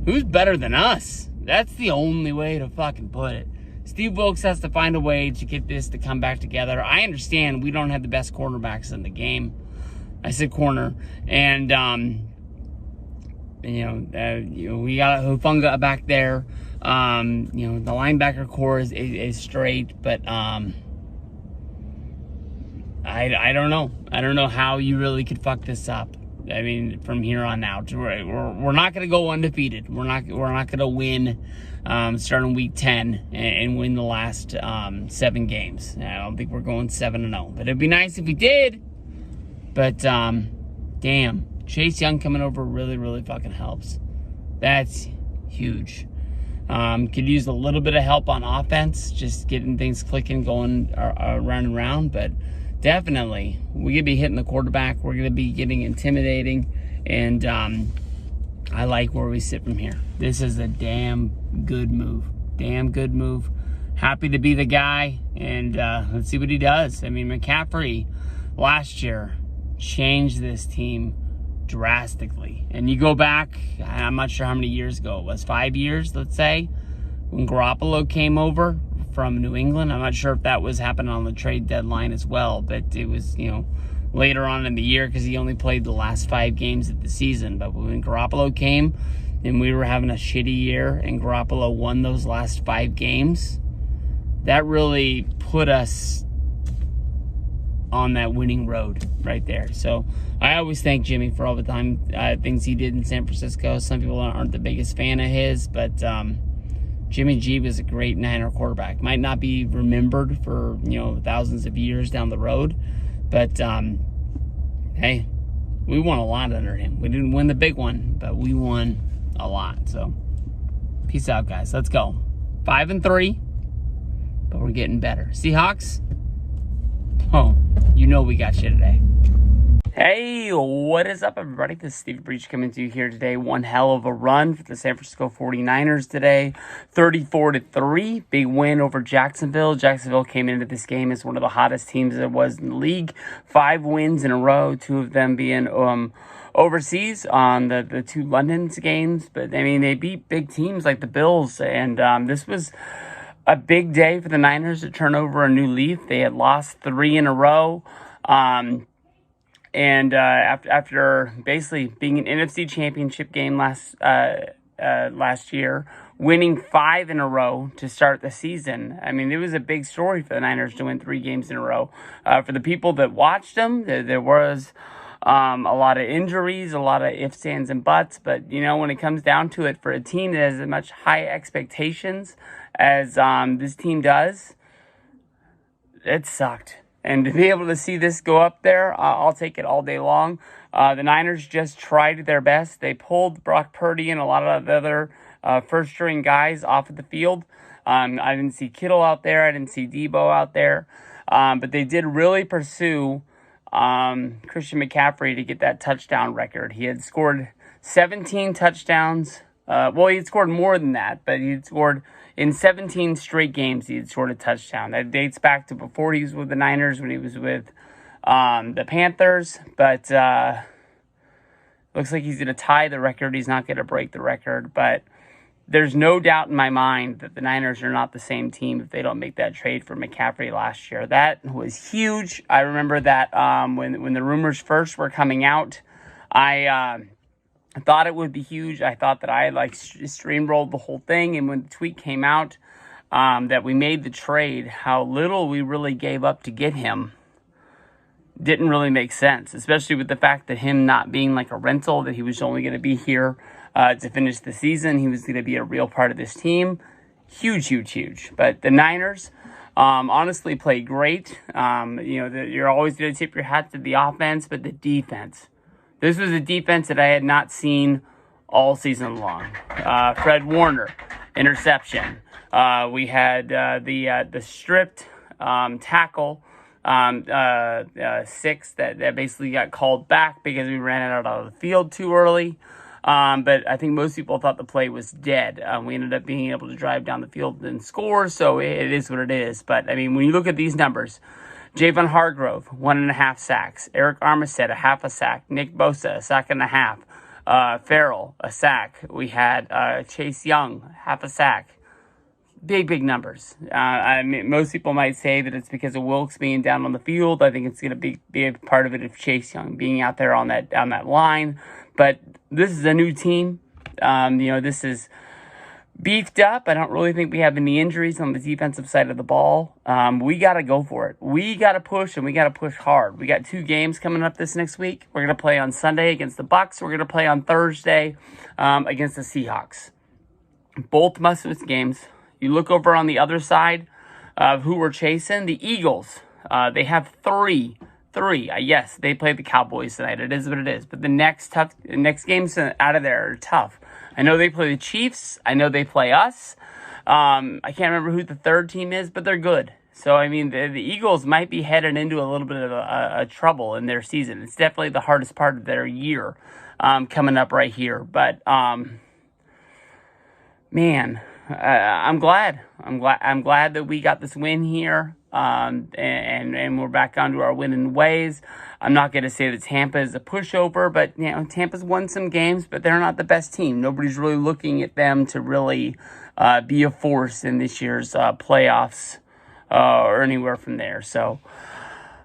who's better than us? That's the only way to fucking put it. Steve Wilks has to find a way to get this to come back together. I understand we don't have the best cornerbacks in the game. I said corner. And, we got Hufanga back there. The linebacker core is straight. But I don't know. I don't know how you really could fuck this up. I mean, from here on out, we're not going to go undefeated. We're not going to win starting week 10 and win the last 7 games. I don't think we're going 7-0, but it'd be nice if we did. But damn, Chase Young coming over really, really fucking helps. That's huge. Could use a little bit of help on offense, just getting things clicking, going around and around, but definitely, we're going to be hitting the quarterback. We're going to be getting intimidating. And I like where we sit from here. This is a damn good move. Damn good move. happy to be the guy, and let's see what he does. I mean, McCaffrey last year changed this team drastically. And you go back, I'm not sure how many years ago it was, 5 years, let's say, when Garoppolo came over from New England. I'm not sure if that was happening on the trade deadline as well, but it was, later on in the year because he only played the last 5 games of the season. But when Garoppolo came and we were having a shitty year and Garoppolo won those last 5 games, that really put us on that winning road right there. So I always thank Jimmy for all the things he did in San Francisco. Some people aren't the biggest fan of his, but Jimmy G was a great Niner quarterback. Might not be remembered for thousands of years down the road, but hey, we won a lot under him. We didn't win the big one, but we won a lot. So peace out, guys. Let's go. 5-3, but we're getting better. Seahawks, we got you today. Hey, what is up, everybody? This is Steve Breach coming to you here today. One hell of a run for the San Francisco 49ers today. 34-3, big win over Jacksonville. Jacksonville came into this game as one of the hottest teams that was in the league. 5 wins in a row, 2 of them being overseas on the 2 London's games. But, I mean, they beat big teams like the Bills, and this was a big day for the Niners to turn over a new leaf. They had lost 3 in a row. And after basically being an NFC Championship game last year, winning 5 in a row to start the season, I mean, it was a big story for the Niners to win 3 games in a row. For the people that watched them, there was a lot of injuries, a lot of ifs, ands, and buts. But, when it comes down to it, for a team that has as much high expectations as this team does, it sucked. And to be able to see this go up there, I'll take it all day long. The Niners just tried their best. They pulled Brock Purdy and a lot of the other first-string guys off of the field. I didn't see Kittle out there. I didn't see Debo out there. But they did really pursue Christian McCaffrey to get that touchdown record. He had scored 17 touchdowns. He had scored more than that, but he had scored in 17 straight games. He had scored a touchdown. That dates back to before he was with the Niners, when he was with the Panthers. But looks like he's going to tie the record. He's not going to break the record. But there's no doubt in my mind that the Niners are not the same team if they don't make that trade for McCaffrey last year. That was huge. I remember that when the rumors first were coming out, I thought it would be huge. I thought that I had streamrolled the whole thing. And when the tweet came out that we made the trade, how little we really gave up to get him didn't really make sense, especially with the fact that him not being like a rental, that he was only going to be here to finish the season. He was going to be a real part of this team. Huge, huge, huge. But the Niners honestly played great. You're always going to tip your hat to the offense, but the defense. This was a defense that I had not seen all season long. Fred Warner, interception. We had the stripped tackle 6 that basically got called back because we ran it out of the field too early. But I think most people thought the play was dead. We ended up being able to drive down the field and score, so it is what it is. But, I mean, when you look at these numbers, Javon Hargrove, 1.5 sacks. Eric Armstead, 0.5 sack. Nick Bosa, 1.5 sacks. Farrell, a sack. We had Chase Young, 0.5 sack. Big numbers. I mean, most people might say that it's because of Wilkes being down on the field. I think it's going to be a part of it of Chase Young being out there on that line. But this is a new team. This is beefed up. I don't really think we have any injuries on the defensive side of the ball. We got to go for it. We got to push, and we got to push hard. We got 2 games coming up this next week. We're going to play on Sunday against the Bucs. We're going to play on Thursday against the Seahawks. Both must-win games. You look over on the other side of who we're chasing, the Eagles. They have 3. Yes, they play the Cowboys tonight. It is what it is. But the next games out of there are tough. I know they play the Chiefs. I know they play us. I can't remember who the third team is, but they're good. So, I mean, the Eagles might be headed into a little bit of a trouble in their season. It's definitely the hardest part of their year coming up right here. But, man, I'm glad that we got this win here. And we're back onto our winning ways. I'm not going to say that Tampa is a pushover, but Tampa's won some games, but they're not the best team. Nobody's really looking at them to really be a force in this year's playoffs or anywhere from there. So,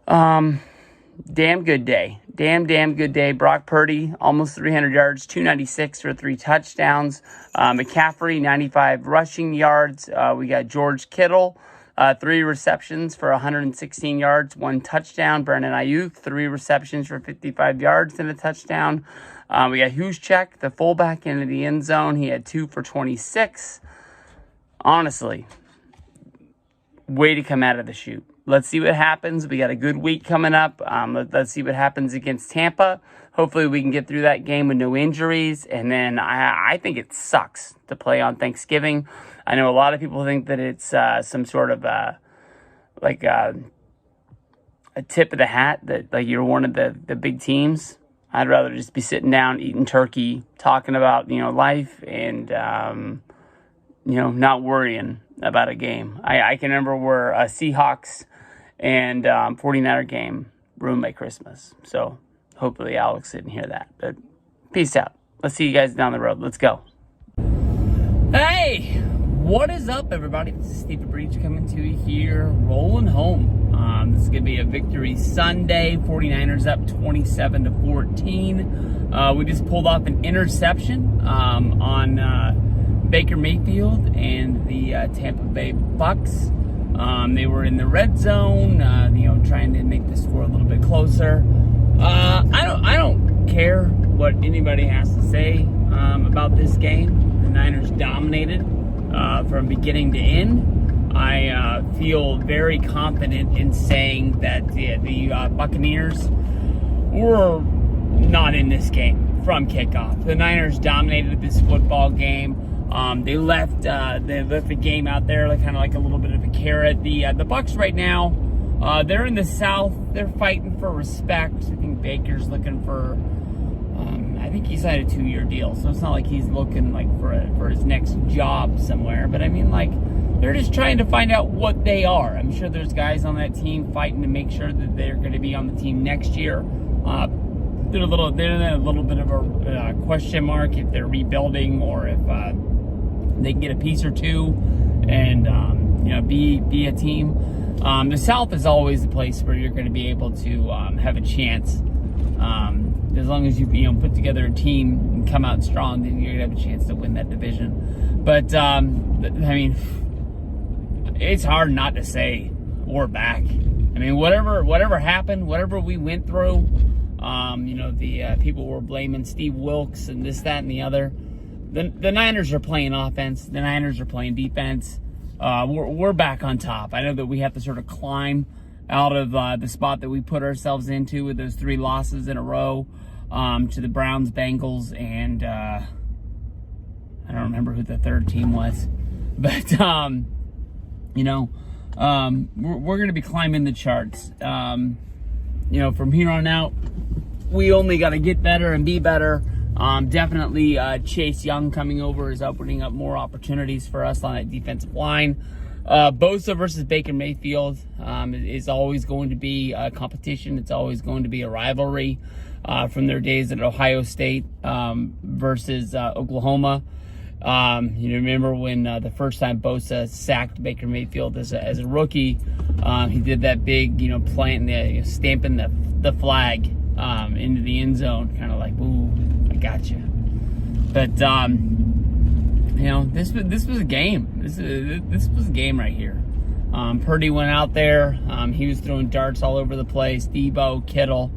damn good day. Damn good day. Brock Purdy, almost 300 yards, 296 for 3 touchdowns. McCaffrey, 95 rushing yards. We got George Kittle, 3 receptions for 116 yards, 1 touchdown. Brandon Ayuk, 3 receptions for 55 yards and a touchdown. We got Juszczyk, the fullback, into the end zone. He had 2 for 26. Honestly, way to come out of the chute. Let's see what happens. We got a good week coming up. Let's see what happens against Tampa. Hopefully we can get through that game with no injuries. And then I think it sucks to play on Thanksgiving. I know a lot of people think that it's some sort of a tip of the hat that like you're one of the big teams. I'd rather just be sitting down eating turkey, talking about life, and not worrying about a game. I can remember where Seahawks and 49er game ruined my Christmas. So hopefully Alex didn't hear that. But peace out. Let's see you guys down the road. Let's go. Hey, what is up, everybody? This is Steve Breach coming to you here, rolling home. This is going to be a victory Sunday. 49ers up 27-14. We just pulled off an interception on Baker Mayfield and the Tampa Bay Bucks. They were in the red zone, trying to make the score a little bit closer. I don't care what anybody has to say about this game. The Niners dominated from beginning to end. I feel very confident in saying that the Buccaneers were not in this game from kickoff. The Niners dominated this football game. They left the game out there kind of like a little bit of a carrot. The Bucs right now, they're in the South. They're fighting for respect. I think Baker's looking for. I think he signed a 2-year deal, so it's not like he's looking for his next job somewhere. But I mean, they're just trying to find out what they are. I'm sure there's guys on that team fighting to make sure that they're going to be on the team next year. They're in a little bit of a question mark if they're rebuilding or if they can get a piece or two and be a team. The South is always the place where you're going to be able to have a chance. As long as you put together a team and come out strong, then you're going to have a chance to win that division. But I mean, it's hard not to say we're back. I mean, whatever happened, whatever we went through, the people were blaming Steve Wilks and this, that, and the other. The Niners are playing offense. The Niners are playing defense. We're back on top. I know that we have to sort of climb out of the spot that we put ourselves into with those 3 losses in a row to the Browns, Bengals, and I don't remember who the third team was. But, we're going to be climbing the charts. From here on out, we only got to get better and be better. Definitely Chase Young coming over is opening up more opportunities for us on that defensive line. Bosa versus Baker Mayfield is always going to be a competition. It's always going to be a rivalry from their days at Ohio State versus Oklahoma. Remember when the first time Bosa sacked Baker Mayfield as a rookie, he did that big, stamping the flag into the end zone, kind of like, ooh, I got you. But this was a game. This was a game right here. Purdy went out there. He was throwing darts all over the place. Debo, Kittle,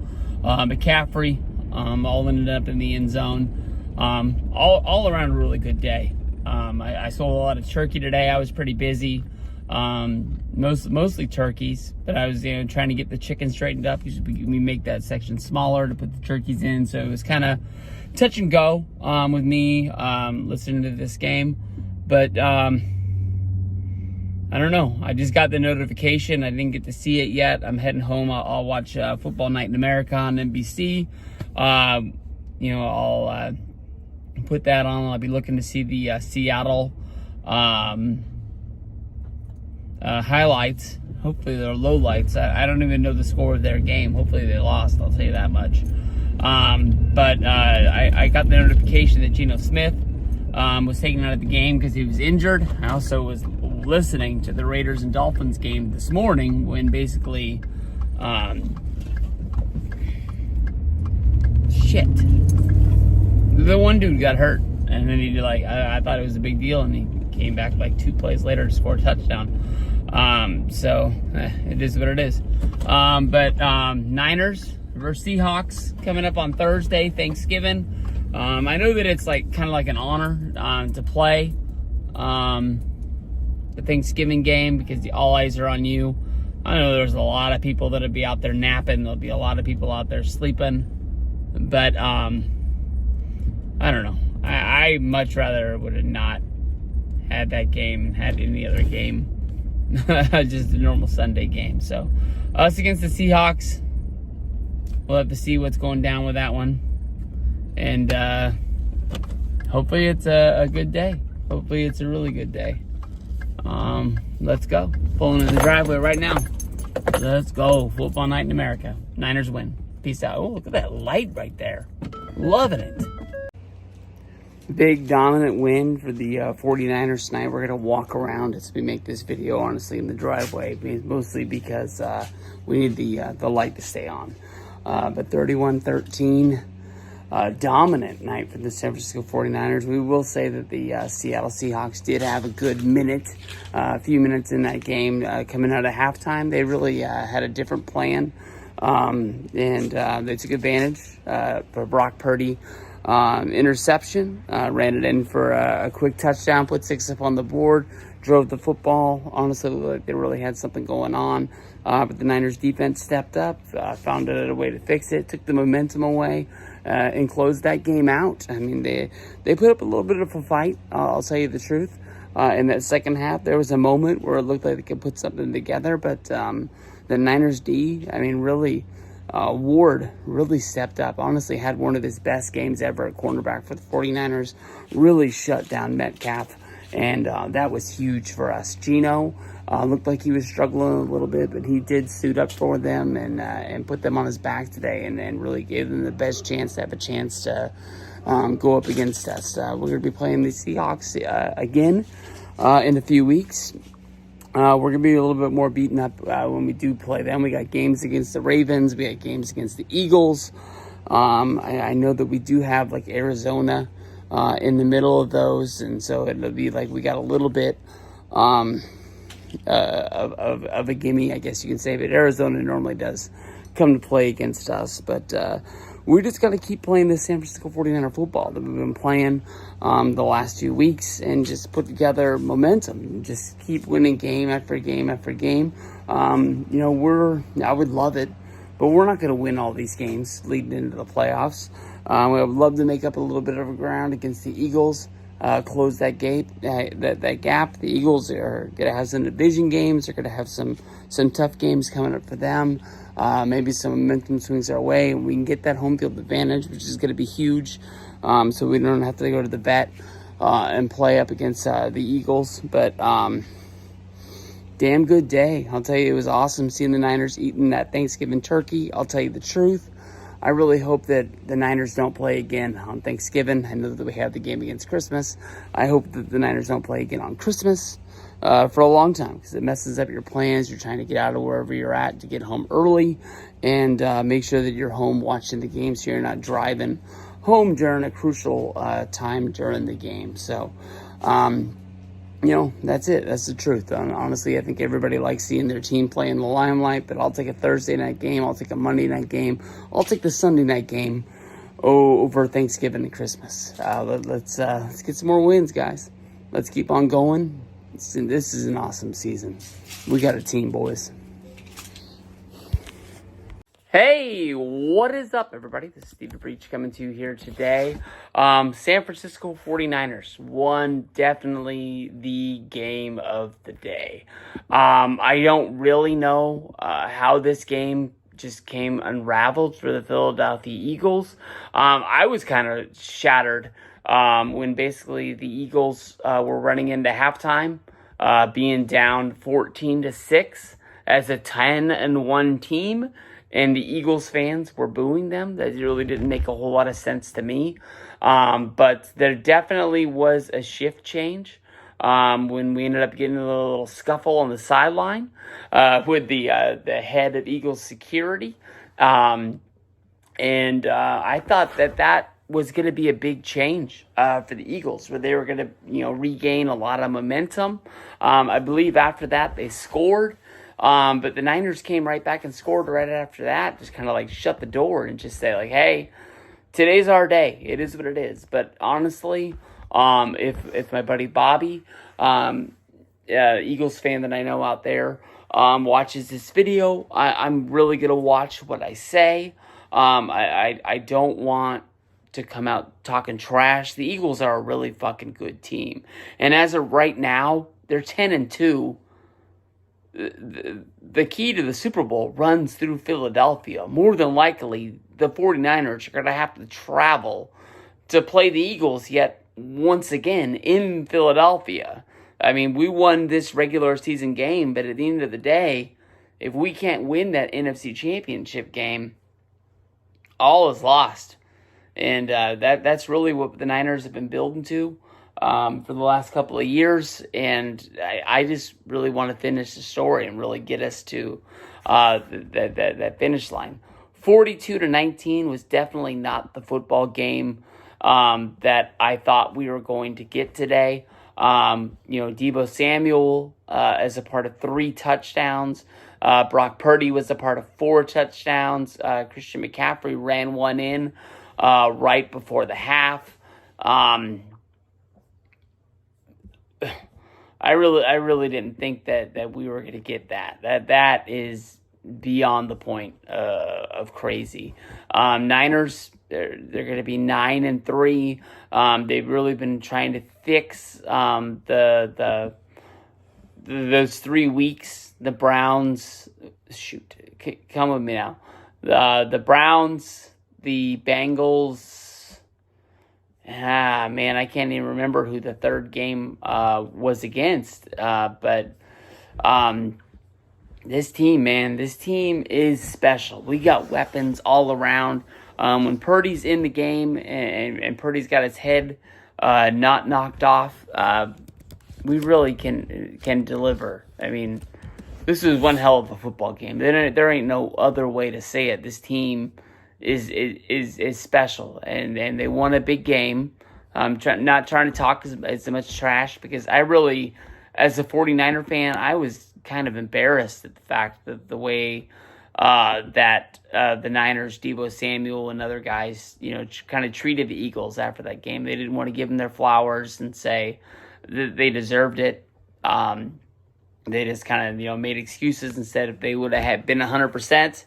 McCaffrey, all ended up in the end zone. All around a really good day. I sold a lot of turkey today. I was pretty busy. Mostly turkeys, but I was trying to get the chicken straightened up. Usually we make that section smaller to put the turkeys in, so it was kind of touch and go with me listening to this game. But I don't know. I just got the notification. I didn't get to see it yet. I'm heading home. I'll watch Football Night in America on NBC. I'll put that on. I'll be looking to see the Seattle highlights. Hopefully they're lowlights. I don't even know the score of their game. Hopefully they lost, I'll tell you that much. But I got the notification that Geno Smith was taken out of the game because he was injured. I also was listening to the Raiders and Dolphins game this morning when basically the one dude got hurt, and then he I thought it was a big deal, and he came back like 2 plays later to score a touchdown. So it is what it is. But Niners versus Seahawks coming up on Thursday, Thanksgiving. I know that it's kind of like an honor to play the Thanksgiving game because all eyes are on you. I know there's a lot of people that'll be out there napping. There'll be a lot of people out there sleeping. But I don't know. I much rather would have not had that game, had any other game. Just a normal Sunday game. So us against the Seahawks. We'll have to see what's going down with that one. And hopefully it's a good day. Hopefully it's a really good day. Let's go. Pulling in the driveway right now. Let's go. Football night in America. Niners win. Peace out. Oh, look at that light right there. Loving it. Big dominant win for the 49ers tonight. We're going to walk around as we make this video, honestly, in the driveway. Mostly because we need the light to stay on. But 31-13. Dominant night for the San Francisco 49ers. We will say that the Seattle Seahawks did have a good a few minutes in that game coming out of halftime. They really had a different plan, and they took advantage for Brock Purdy. Interception, ran it in for a quick touchdown, put 6 up on the board, drove the football. Honestly, they really had something going on. But the Niners defense stepped up, found a way to fix it, took the momentum away, and closed that game out. I mean, they put up a little bit of a fight, I'll tell you the truth. In that second half, there was a moment where it looked like they could put something together, but the Niners D, I mean, really, Ward really stepped up. Honestly, had one of his best games ever at cornerback for the 49ers. Really shut down Metcalf, and that was huge for us. Geno looked like he was struggling a little bit, but he did suit up for them and put them on his back today and really gave them the best chance to have a chance to go up against us. We're going to be playing the Seahawks again in a few weeks. We're going to be a little bit more beaten up when we do play them. We got games against the Ravens. We got games against the Eagles. I know that we do have Arizona in the middle of those, and so it'll be we got a little bit of a gimme, I guess you can say. But Arizona normally does come to play against us. But we're just got to keep playing this San Francisco 49er football that we've been playing the last few weeks and just put together momentum. Just keep winning game after game after game. I would love it, but we're not going to win all these games leading into the playoffs. We would love to make up a little bit of ground against the Eagles, close that gap. That gap. The Eagles are going to have some division games. They're going to have some tough games coming up for them. Maybe some momentum swings our way, and we can get that home field advantage, which is going to be huge. So we don't have to go to the vet and play up against the Eagles. But damn good day. I'll tell you, it was awesome seeing the Niners eating that Thanksgiving turkey. I'll tell you the truth. I really hope that the Niners don't play again on Thanksgiving. I know that we have the game against Christmas. I hope that the Niners don't play again on Christmas for a long time because it messes up your plans. You're trying to get out of wherever you're at to get home early and make sure that you're home watching the game so you're not driving home during a crucial time during the game. So, that's it. That's the truth. Honestly, I think everybody likes seeing their team play in the limelight, but I'll take a Thursday night game. I'll take a Monday night game. I'll take the Sunday night game over Thanksgiving and Christmas. Let's get some more wins, guys. Let's keep on going. This is an awesome season. We got a team, boys. Hey, what is up, everybody? This is Steve Breach coming to you here today. San Francisco 49ers won definitely the game of the day. I don't really know how this game just came unraveled for the Philadelphia Eagles. I was kind of shattered when basically the Eagles were running into halftime, being down 14-6 as a 10-1 team, and the Eagles fans were booing them. That really didn't make a whole lot of sense to me. But there definitely was a shift change when we ended up getting a little scuffle on the sideline with the head of Eagles security. And I thought that was going to be a big change for the Eagles, where they were going to regain a lot of momentum. I believe after that they scored. But the Niners came right back and scored right after that, just kind of like shut the door and just say like, hey, today's our day. It is what it is. But honestly, if my buddy Bobby, Eagles fan that I know out there, watches this video, I'm really going to watch what I say. I don't want to come out talking trash. The Eagles are a really fucking good team. And as of right now, they're 10-2. The key to the Super Bowl runs through Philadelphia. More than likely, the 49ers are going to have to travel to play the Eagles yet once again in Philadelphia. I mean, we won this regular season game, but at the end of the day, if we can't win that NFC Championship game, all is lost. And that's really what the Niners have been building to for the last couple of years. And I just really want to finish the story and really get us to that finish line. 42-19 was definitely not the football game that I thought we were going to get today. Deebo Samuel as a part of 3 touchdowns. Brock Purdy was a part of 4 touchdowns. Christian McCaffrey ran one in right before the half. I really didn't think that we were going to get that. That is beyond the point of crazy. Niners, they're going to be 9-3. They've really been trying to fix those 3 weeks. The Browns, come with me now. The Browns, the Bengals. Man, I can't even remember who the third game was against. But this team is special. We got weapons all around. When Purdy's in the game and Purdy's got his head not knocked off, we really can deliver. I mean, this is one hell of a football game. There ain't no other way to say it. This team is special, and they won a big game. I'm not trying to talk as much trash, because I really, as a 49er fan, I was kind of embarrassed at the fact that the way that the Niners, Deebo Samuel and other guys, kind of treated the Eagles after that game. They didn't want to give them their flowers and say that they deserved it. They just kind of, made excuses and said if they would have been 100%,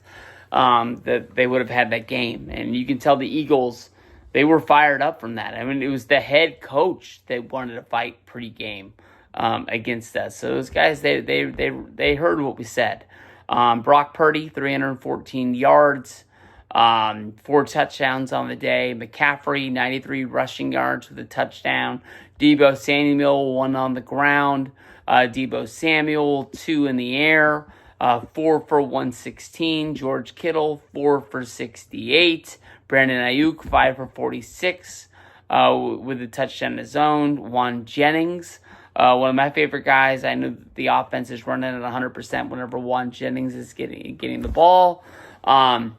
that they would have had that game. And you can tell the Eagles, they were fired up from that. I mean, it was the head coach that wanted to fight pre-game against us. So those guys, they heard what we said. Brock Purdy, 314 yards, 4 touchdowns on the day. McCaffrey, 93 rushing yards with a touchdown. Deebo Samuel, 1 on the ground. Deebo Samuel, 2 in the air, 4 for 116. George Kittle, 4 for 68. Brandon Ayuk, 5 for 46 with a touchdown of his own. Juan Jennings, one of my favorite guys. I know the offense is running at 100% whenever Juan Jennings is getting the ball. I'm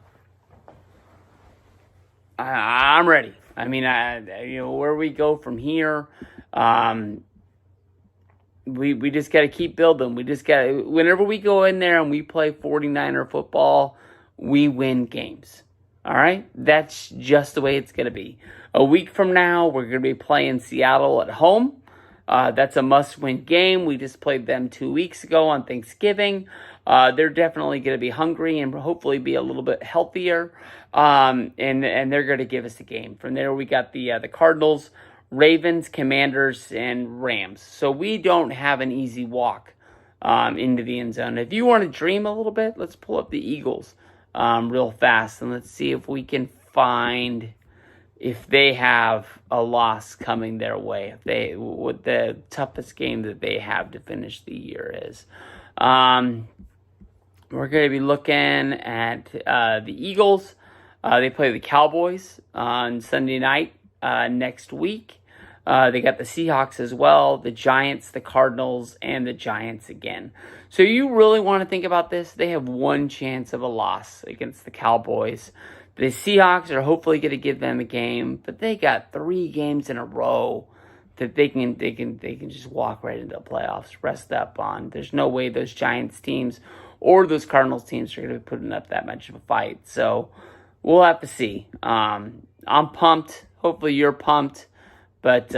ready. I mean, where we go from here, we just got to keep building. We just got to, whenever we go in there and we play 49er football, we win games. All right? That's just the way it's going to be. A week from now, we're going to be playing Seattle at home. That's a must-win game. We just played them 2 weeks ago on Thanksgiving. They're definitely going to be hungry and hopefully be a little bit healthier. And they're going to give us the game. From there, we got the Cardinals, Ravens, Commanders, and Rams. So we don't have an easy walk into the end zone. If you want to dream a little bit, let's pull up the Eagles real fast, and let's see if we can find if they have a loss coming their way, what the toughest game that they have to finish the year is. We're going to be looking at the Eagles. They play the Cowboys on Sunday night next week. They got the Seahawks as well, the Giants, the Cardinals, and the Giants again. So you really want to think about this. They have one chance of a loss against the Cowboys. The Seahawks are hopefully going to give them a game, but they got 3 games in a row that they can just walk right into the playoffs, rest up on. There's no way those Giants teams or those Cardinals teams are going to be putting up that much of a fight. So we'll have to see. I'm pumped. Hopefully you're pumped. But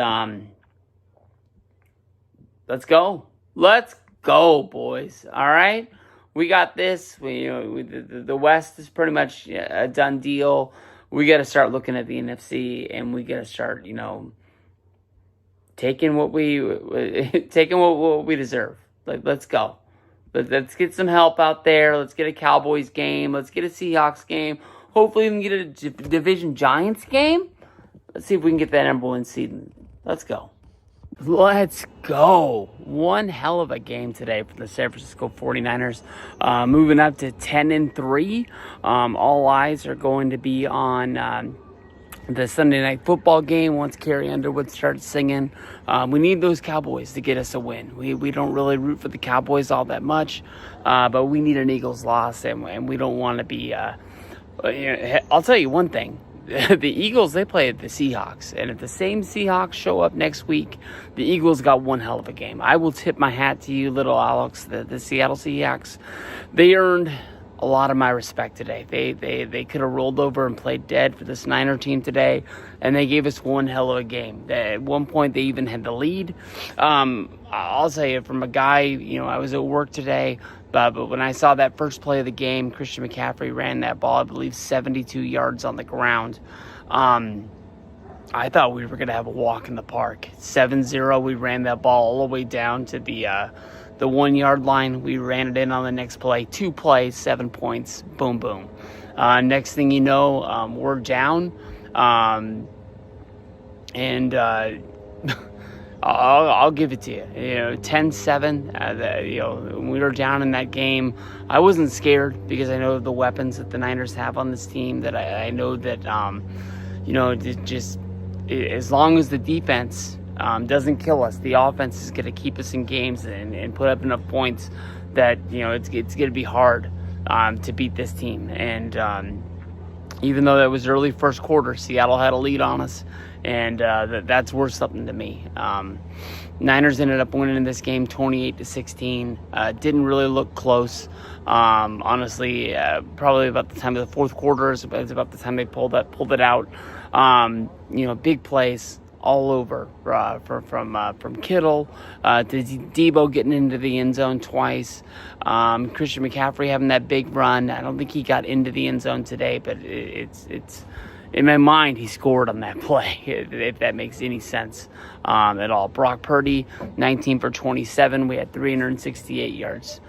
let's go. Let's go, boys. All right? We got this. The West is pretty much a done deal. We got to start looking at the NFC, and we got to start, taking what we deserve. Let's go. Let's get some help out there. Let's get a Cowboys game. Let's get a Seahawks game. Hopefully we can get a Division Giants game. Let's see if we can get that number 1 seed. Let's go. Let's go. One hell of a game today for the San Francisco 49ers. Moving up to 10-3. All eyes are going to be on the Sunday night football game once Carrie Underwood starts singing. We need those Cowboys to get us a win. We don't really root for the Cowboys all that much, but we need an Eagles loss, and we don't want to be... I'll tell you one thing. The Eagles, they play at the Seahawks, and if the same Seahawks show up next week, the Eagles got one hell of a game. I will tip my hat to you, little Alex, the Seattle Seahawks. They earned a lot of my respect today. They could have rolled over and played dead for this Niner team today, and they gave us one hell of a game. At one point, they even had the lead. I'll say it from a guy, I was at work today, but when I saw that first play of the game, Christian McCaffrey ran that ball, I believe, 72 yards on the ground. I thought we were going to have a walk in the park. 7-0, we ran that ball all the way down to the 1-yard line. We ran it in on the next play. 2 plays, 7 points. Boom, boom. Next thing you know, we're down. And I'll give it to you. 10-7. When we were down in that game, I wasn't scared because I know the weapons that the Niners have on this team. That I know that as long as the defense doesn't kill us, the offense is going to keep us in games and put up enough points that it's going to be hard to beat this team. And even though that was early first quarter, Seattle had a lead on us. And that's worth something to me. Niners ended up winning in this game 28-16. Didn't really look close. Honestly, probably about the time of the fourth quarter is about the time they pulled it out. Big plays all over from Kittle to Debo getting into the end zone twice. Christian McCaffrey having that big run. I don't think he got into the end zone today, but it's in my mind, he scored on that play, if that makes any sense at all. Brock Purdy, 19 for 27. We had 368 yards.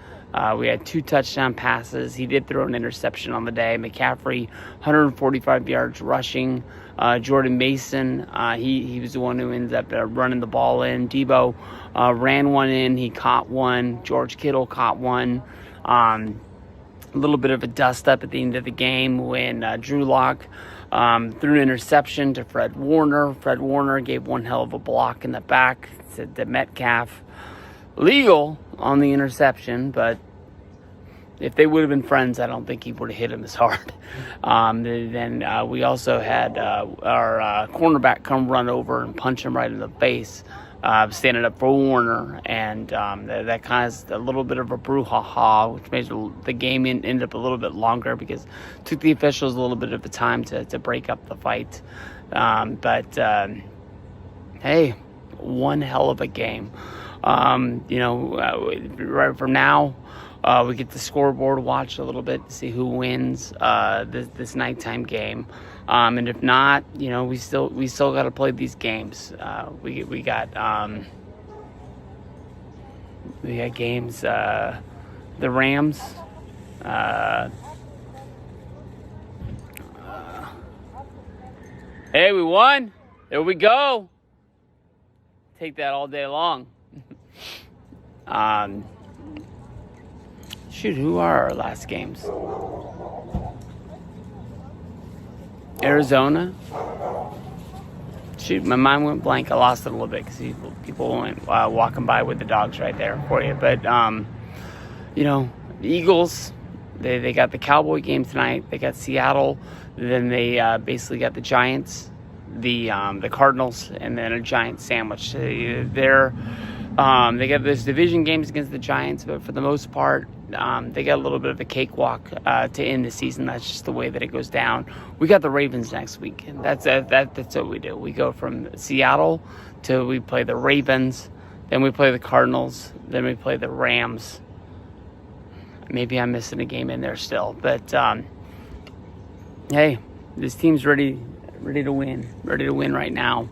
We had 2 touchdown passes. He did throw an interception on the day. McCaffrey, 145 yards rushing. Jordan Mason, he was the one who ended up running the ball in. Debo ran one in. He caught one. George Kittle caught one. A little bit of a dust-up at the end of the game when Drew Lock threw an interception to Fred Warner. Fred Warner gave one hell of a block in the back to Metcalf. Legal on the interception, but if they would have been friends, I don't think he would have hit him as hard. Then we also had our cornerback come run over and punch him right in the face, standing up for Warner, and that kind of a little bit of a brouhaha, which made the game end up a little bit longer because it took the officials a little bit of the time to break up the fight. But hey, one hell of a game. Right from now, we get the scoreboard watch a little bit to see who wins this nighttime game. And if not, we still got to play these games. We got games. The Rams. Hey, we won. There we go. Take that all day long. Shoot, who are our last games? Arizona. Shoot, my mind went blank. I lost it a little bit because people went walking by with the dogs right there for you. But, the Eagles, they got the Cowboy game tonight. They got Seattle. Then they basically got the Giants, the Cardinals, and then a Giant sandwich. They got those division games against the Giants, but for the most part, they got a little bit of a cakewalk to end the season. That's just the way that it goes down. We got the Ravens next week, and that's what we do. We go from Seattle to we play the Ravens, then we play the Cardinals, then we play the Rams. Maybe I'm missing a game in there still, but hey, this team's ready to win right now.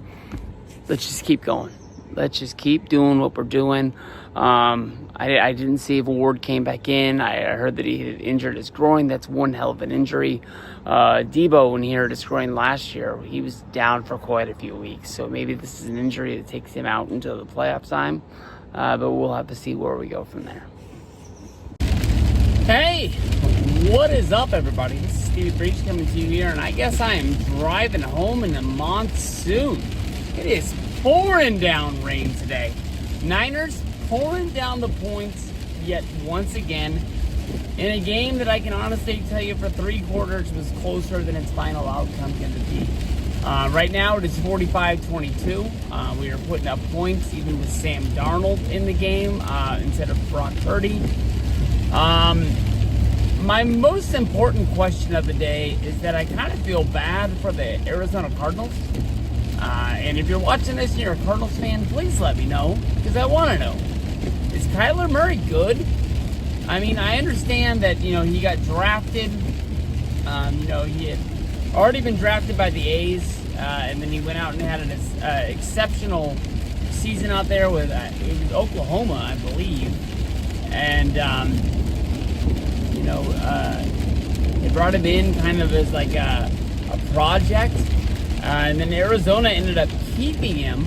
Let's just keep going. Let's just keep doing what we're doing. I didn't see if Ward came back in. I heard that he had injured his groin. That's one hell of an injury. Debo, when he hurt his groin last year, he was down for quite a few weeks. So maybe this is an injury that takes him out until the playoff time. But we'll have to see where we go from there. Hey, what is up, everybody? This is Stevie Breach coming to you here, and I guess I am driving home in the monsoon. It is pouring down rain today. Niners pouring down the points yet once again in a game that I can honestly tell you for 3 quarters was closer than its final outcome can be. Right now it is 45-22. We are putting up points even with Sam Darnold in the game instead of Brock Purdy. My most important question of the day is that I kind of feel bad for the Arizona Cardinals. And if you're watching this and you're a Cardinals fan, please let me know, because I want to know. Is Kyler Murray good? I mean, I understand that, he got drafted. He had already been drafted by the A's, and then he went out and had an exceptional season out there with it was Oklahoma, I believe. And, they brought him in kind of as like a project. And then Arizona ended up keeping him,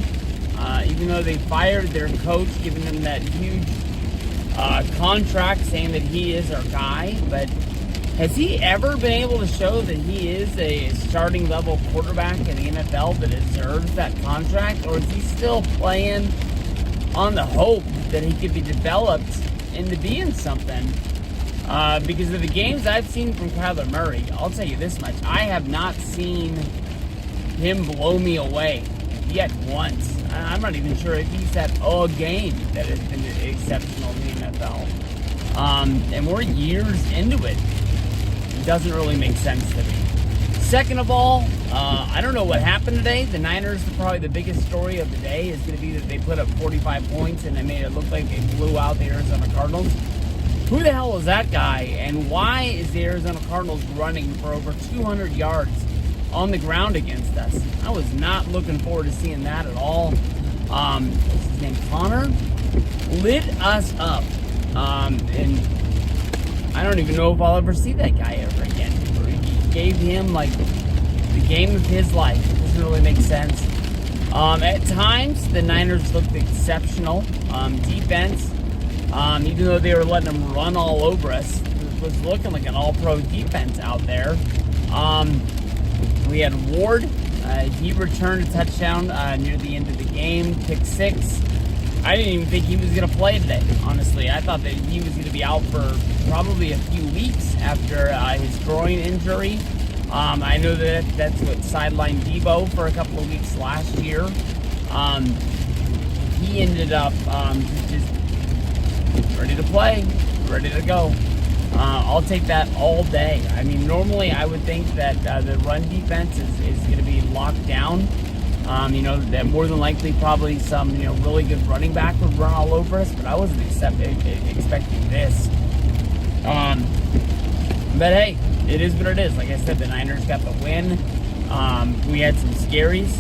even though they fired their coach, giving him that huge contract, saying that he is our guy. But has he ever been able to show that he is a starting level quarterback in the NFL that deserves that contract? Or is he still playing on the hope that he could be developed into being something? Because of the games I've seen from Kyler Murray, I'll tell you this much. I have not seen him blow me away yet once. I'm not even sure if he's had a game that has been exceptional in the NFL. And we're years into it. It doesn't really make sense to me. Second of all, I don't know what happened today. The Niners, probably the biggest story of the day is going to be that they put up 45 points and they made it look like they blew out the Arizona Cardinals. Who the hell is that guy? And why is the Arizona Cardinals running for over 200 yards on the ground against us? I was not looking forward to seeing that at all. What's his name? Connor lit us up. And I don't even know if I'll ever see that guy ever again. He gave him like the game of his life. It doesn't really make sense. At times, the Niners looked exceptional. Defense, even though they were letting them run all over us, it was looking like an all-pro defense out there. We had Ward. He returned a touchdown near the end of the game, pick 6. I didn't even think he was going to play today, honestly. I thought that he was going to be out for probably a few weeks after his groin injury. I know that's what sidelined Debo for a couple of weeks last year. He ended up just ready to play, ready to go. I'll take that all day. I mean, normally I would think that the run defense is going to be locked down. That more than likely probably some, really good running back would run all over us, but I wasn't expecting this. But hey, it is what it is. Like I said, the Niners got the win. We had some scaries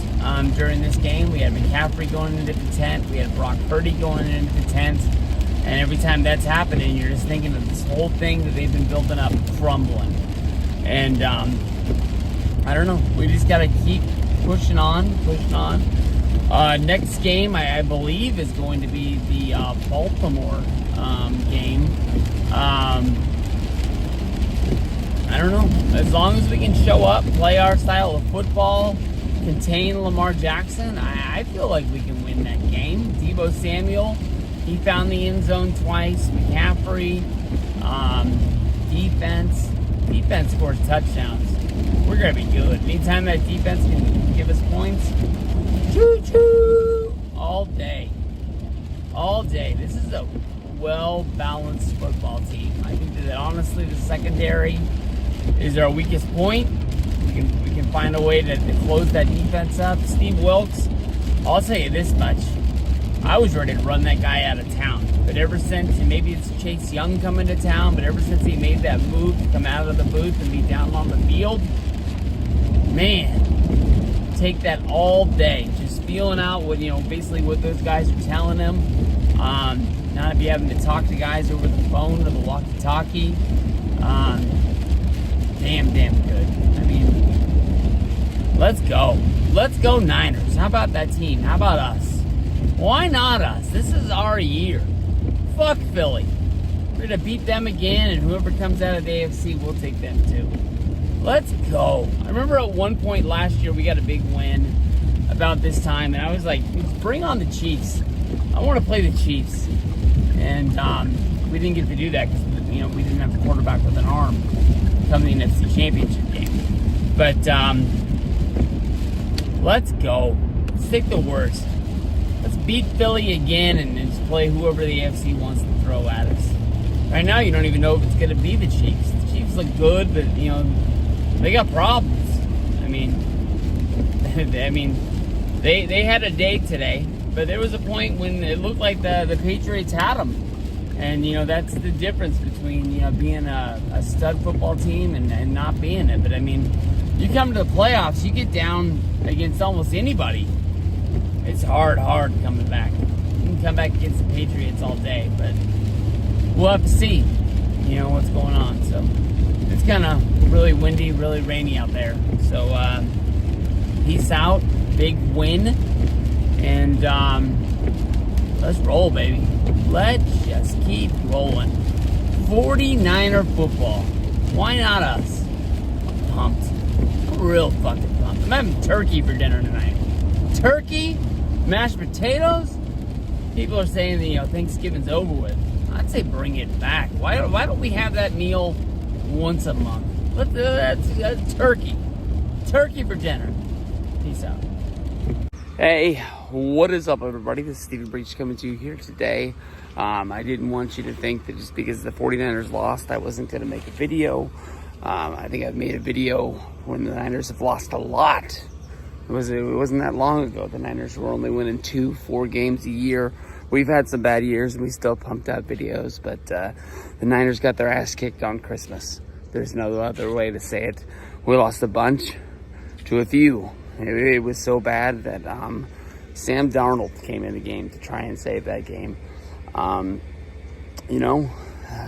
during this game. We had McCaffrey going into the tent. We had Brock Purdy going into the tent. And every time that's happening, you're just thinking of this whole thing that they've been building up crumbling. And I don't know. We just got to keep pushing on. Next game, I believe, is going to be the Baltimore game. I don't know. As long as we can show up, play our style of football, contain Lamar Jackson, I feel like we can win that game. Deebo Samuel, he found the end zone twice. McCaffrey, defense scores touchdowns. We're going to be good. Anytime that defense can give us points, choo-choo, all day. This is a well-balanced football team. I think that honestly the secondary is our weakest point. We can find a way to close that defense up. Steve Wilkes, I'll tell you this much. I was ready to run that guy out of town. But ever since, and maybe it's Chase Young coming to town, but ever since he made that move to come out of the booth and be down on the field, man, take that all day. Just feeling out what, basically what those guys are telling him. Not be having to talk to guys over the phone or the walkie-talkie. Damn good. I mean, let's go. Let's go Niners. How about that team? How about us? Why not us? This is our year. Fuck Philly. We're going to beat them again, and whoever comes out of the AFC, we'll take them too. Let's go. I remember at one point last year, we got a big win about this time, and I was like, bring on the Chiefs. I want to play the Chiefs. And we didn't get to do that because, we didn't have a quarterback with an arm coming in the NFC Championship game. But let's go. Let's take the worst. Let's beat Philly again and just play whoever the AFC wants to throw at us. Right now, you don't even know if it's going to be the Chiefs. The Chiefs look good, but, they got problems. I mean, they had a day today, but there was a point when it looked like the Patriots had them. And, that's the difference between, being a stud football team and not being it. But, you come to the playoffs, you get down against almost anybody. It's hard coming back. You can come back against the Patriots all day, but we'll have to see, what's going on. So it's kind of really windy, really rainy out there. So peace out, big win, and let's roll, baby. Let's just keep rolling. 49er football. Why not us? I'm pumped. I'm real fucking pumped. I'm having turkey for dinner tonight. Turkey, mashed potatoes. People are saying that Thanksgiving's over with. I'd say bring it back. Why don't we have that meal once a month? That's turkey. Turkey for dinner. Peace out. Hey, what is up, everybody? This is Stephen Breach coming to you here today. I didn't want you to think that just because the 49ers lost, I wasn't going to make a video. I think I've made a video when the Niners have lost a lot. It wasn't that long ago. The Niners were only winning 2-4 games a year. We've had some bad years, and we still pumped out videos, but the Niners got their ass kicked on Christmas. There's no other way to say it. We lost a bunch to a few. It was so bad that Sam Darnold came in the game to try and save that game.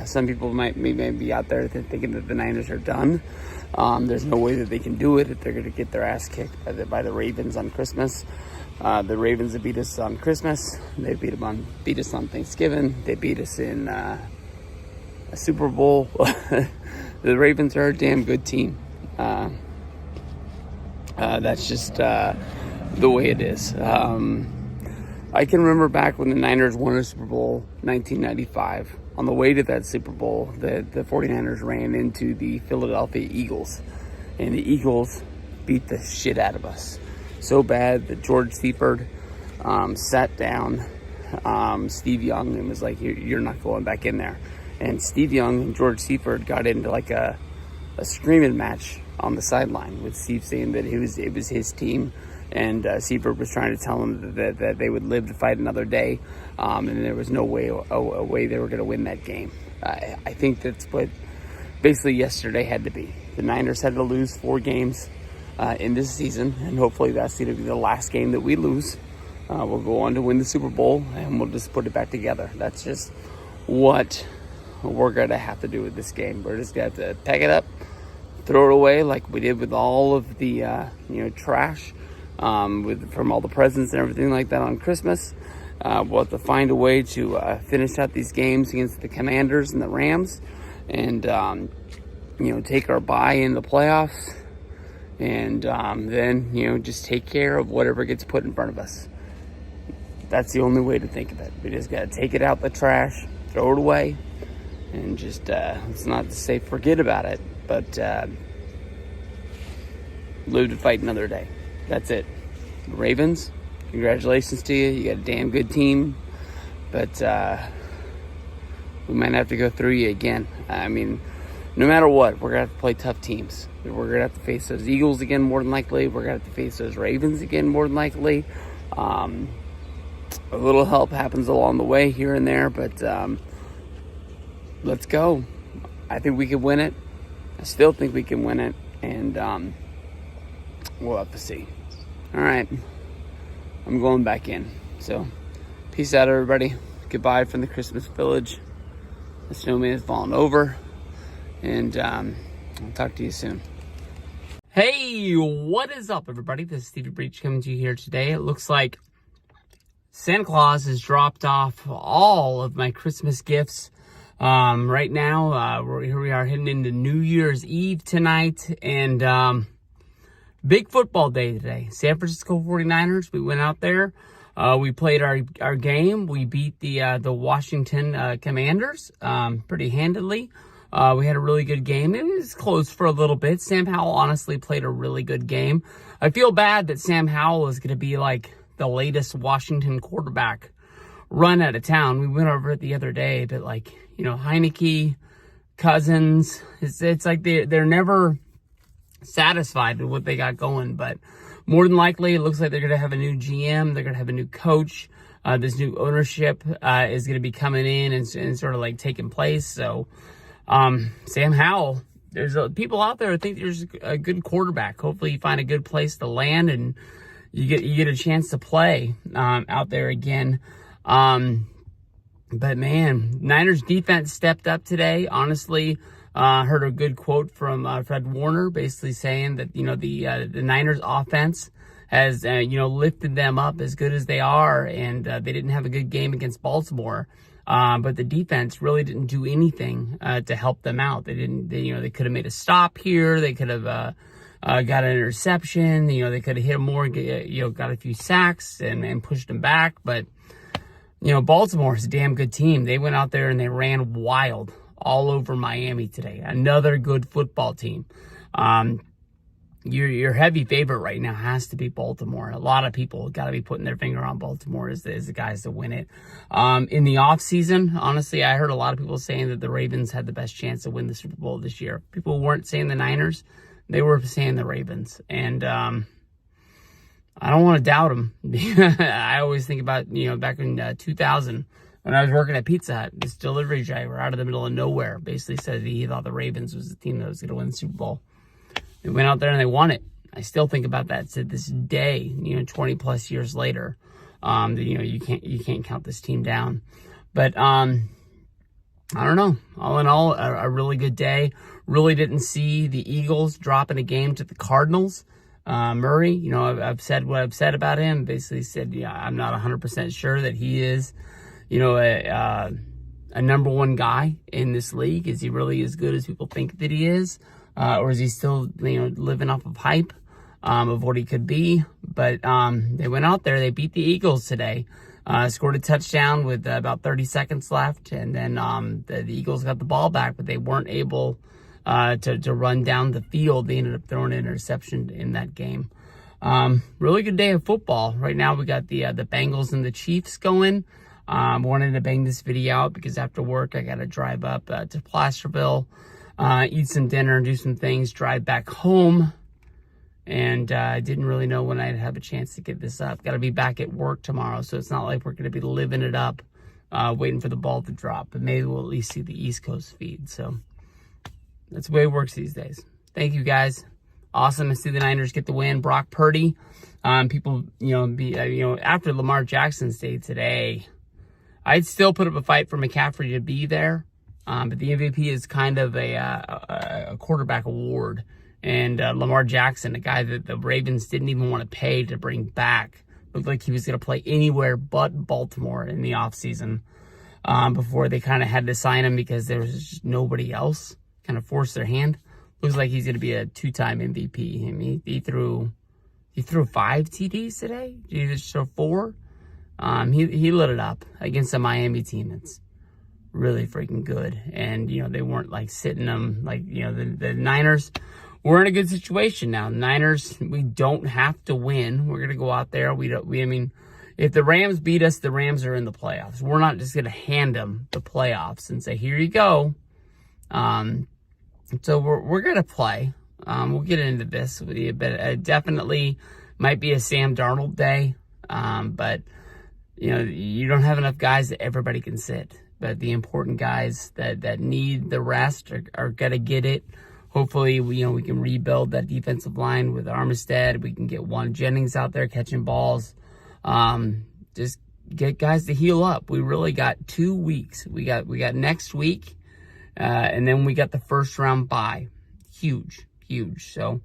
Some people might be out there thinking that the Niners are done. There's no way that they can do it if they're going to get their ass kicked by the Ravens on Christmas. The Ravens have beat us on Christmas. They beat us on Thanksgiving. They beat us in a Super Bowl. The Ravens are a damn good team. That's just the way it is. I can remember back when the Niners won a Super Bowl, 1995. On the way to that Super Bowl, the 49ers ran into the Philadelphia Eagles. And the Eagles beat the shit out of us. So bad that George Seifert sat down Steve Young and was like, you're not going back in there. And Steve Young and George Seifert got into like a screaming match on the sideline with Steve saying that it was his team. And Seifert was trying to tell him that they would live to fight another day, and there was no way a way they were going to win that game. I think that's what basically yesterday had to be. The Niners had to lose 4 games in this season, and hopefully that's going to be the last game that we lose. We'll go on to win the Super Bowl, and we'll just put it back together. That's just what we're going to have to do with this game. We're just going to have to pack it up, throw it away like we did with all of the trash from all the presents and everything like that on Christmas. We'll have to find a way to finish out these games against the Commanders and the Rams, and take our bye in the playoffs, and then just take care of whatever gets put in front of us. That's the only way to think of it. We just got to take it out the trash, throw it away, and just it's not to say forget about it, but live to fight another day. That's it. Ravens, congratulations to you. You got a damn good team, but we might have to go through you again. I mean, no matter what, we're going to have to play tough teams. We're going to have to face those Eagles again, more than likely. We're going to have to face those Ravens again, more than likely. A little help happens along the way here and there, but let's go. I think we can win it. I still think we can win it, and we'll have to see. All right. I'm going back in. So, peace out, everybody. Goodbye from the Christmas Village. The snowman has fallen over, and I'll talk to you soon. Hey, what is up, everybody? This is Stevie Breach coming to you here today. It looks like Santa Claus has dropped off all of my Christmas gifts. Right now, here we are heading into New Year's Eve tonight, and big football day today. San Francisco 49ers, we went out there. We played our game. We beat the Washington Commanders pretty handily. We had a really good game. It was close for a little bit. Sam Howell honestly played a really good game. I feel bad that Sam Howell is going to be like the latest Washington quarterback run out of town. We went over it the other day, but Heineke, Cousins, it's like they're never satisfied with what they got going, but more than likely it looks like they're going to have a new GM. They're going to have a new coach. This new ownership is going to be coming in and sort of like taking place. So Sam Howell, there's people out there who think there's a good quarterback. Hopefully you find a good place to land and you get a chance to play out there again. But man, Niners defense stepped up today. Honestly, heard a good quote from Fred Warner, basically saying that the Niners offense has lifted them up as good as they are, and they didn't have a good game against Baltimore. But the defense really didn't do anything to help them out. They could have made a stop here. They could have got an interception. They could have hit him more. Got a few sacks and pushed him back. But Baltimore is a damn good team. They went out there and they ran wild all over Miami today. Another good football team. Your heavy favorite right now has to be Baltimore. A lot of people got to be putting their finger on Baltimore as the guys to win it. In the offseason, honestly, I heard a lot of people saying that the Ravens had the best chance to win the Super Bowl this year. People weren't saying the Niners. They were saying the Ravens. And I don't want to doubt them. I always think about, back in 2000, when I was working at Pizza Hut, this delivery driver out of the middle of nowhere basically said he thought the Ravens was the team that was going to win the Super Bowl. They went out there and they won it. I still think about that to this day, 20 plus years later. You can't count this team down. But I don't know. All in all, a really good day. Really didn't see the Eagles dropping a game to the Cardinals. Murray, I've said what I've said about him. Basically said, I'm not 100% sure that he is, a number one guy in this league. Is he really as good as people think that he is? Or is he still, living off of hype of what he could be? But they went out there. They beat the Eagles today. Scored a touchdown with about 30 seconds left. And then the Eagles got the ball back, but they weren't able to run down the field. They ended up throwing an interception in that game. Really good day of football. Right now we got the Bengals and the Chiefs going. Wanted to bang this video out because after work I got to drive up to Placerville, eat some dinner, do some things, drive back home. And I didn't really know when I'd have a chance to get this up. Got to be back at work tomorrow, so it's not like we're going to be living it up, waiting for the ball to drop. But maybe we'll at least see the East Coast feed. So that's the way it works these days. Thank you, guys. Awesome to see the Niners get the win. Brock Purdy. People, after Lamar Jackson's day today, I'd still put up a fight for McCaffrey to be there. But the MVP is kind of a quarterback award. And Lamar Jackson, a guy that the Ravens didn't even want to pay to bring back, looked like he was going to play anywhere but Baltimore in the offseason before they kind of had to sign him because there was just nobody else. Kind of forced their hand. Looks like he's going to be a 2-time MVP. I mean, he threw 5 TDs today. He just threw 4. He lit it up against a Miami team that's really freaking good. And, they weren't like sitting them like, the Niners. We're in a good situation now. Niners, we don't have to win. We're going to go out there. I mean, if the Rams beat us, the Rams are in the playoffs. We're not just going to hand them the playoffs and say, here you go. So we're going to play. We'll get into this with you, but it definitely might be a Sam Darnold day. But, you don't have enough guys that everybody can sit. But the important guys that need the rest are going to get it. Hopefully, we can rebuild that defensive line with Armstead. We can get Juan Jennings out there catching balls. Just get guys to heal up. We really got 2 weeks. We got next week, and then we got the first round bye. Huge. So,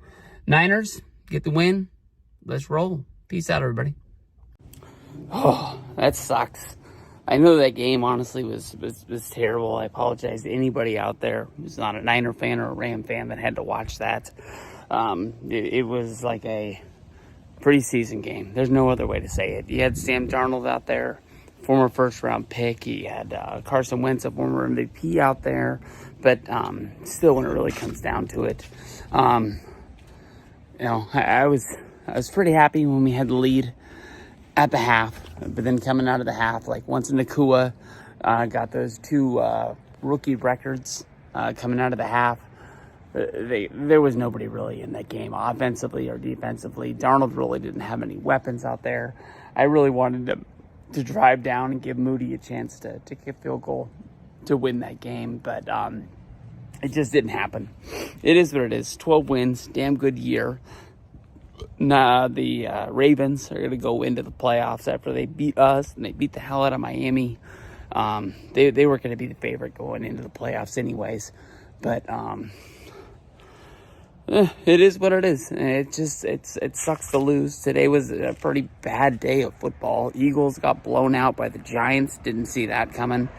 Niners, get the win. Let's roll. Peace out, everybody. Oh, that sucks. I know that game, honestly, was terrible. I apologize to anybody out there who's not a Niner fan or a Ram fan that had to watch that. It was like a preseason game. There's no other way to say it. You had Sam Darnold out there, former first-round pick. He had Carson Wentz, a former MVP, out there. But still, when it really comes down to it, I was pretty happy when we had the lead at the half, but then coming out of the half, like once Nacua got those 2 rookie records coming out of the half, there was nobody really in that game, offensively or defensively. Darnold really didn't have any weapons out there. I really wanted to drive down and give Moody a chance to kick a field goal to win that game, but it just didn't happen. It is what it is. 12 wins, damn good year. The Ravens are going to go into the playoffs after they beat us and they beat the hell out of Miami. They were going to be the favorite going into the playoffs anyways. But it is what it is. It sucks to lose. Today was a pretty bad day of football. Eagles got blown out by the Giants. Didn't see that coming.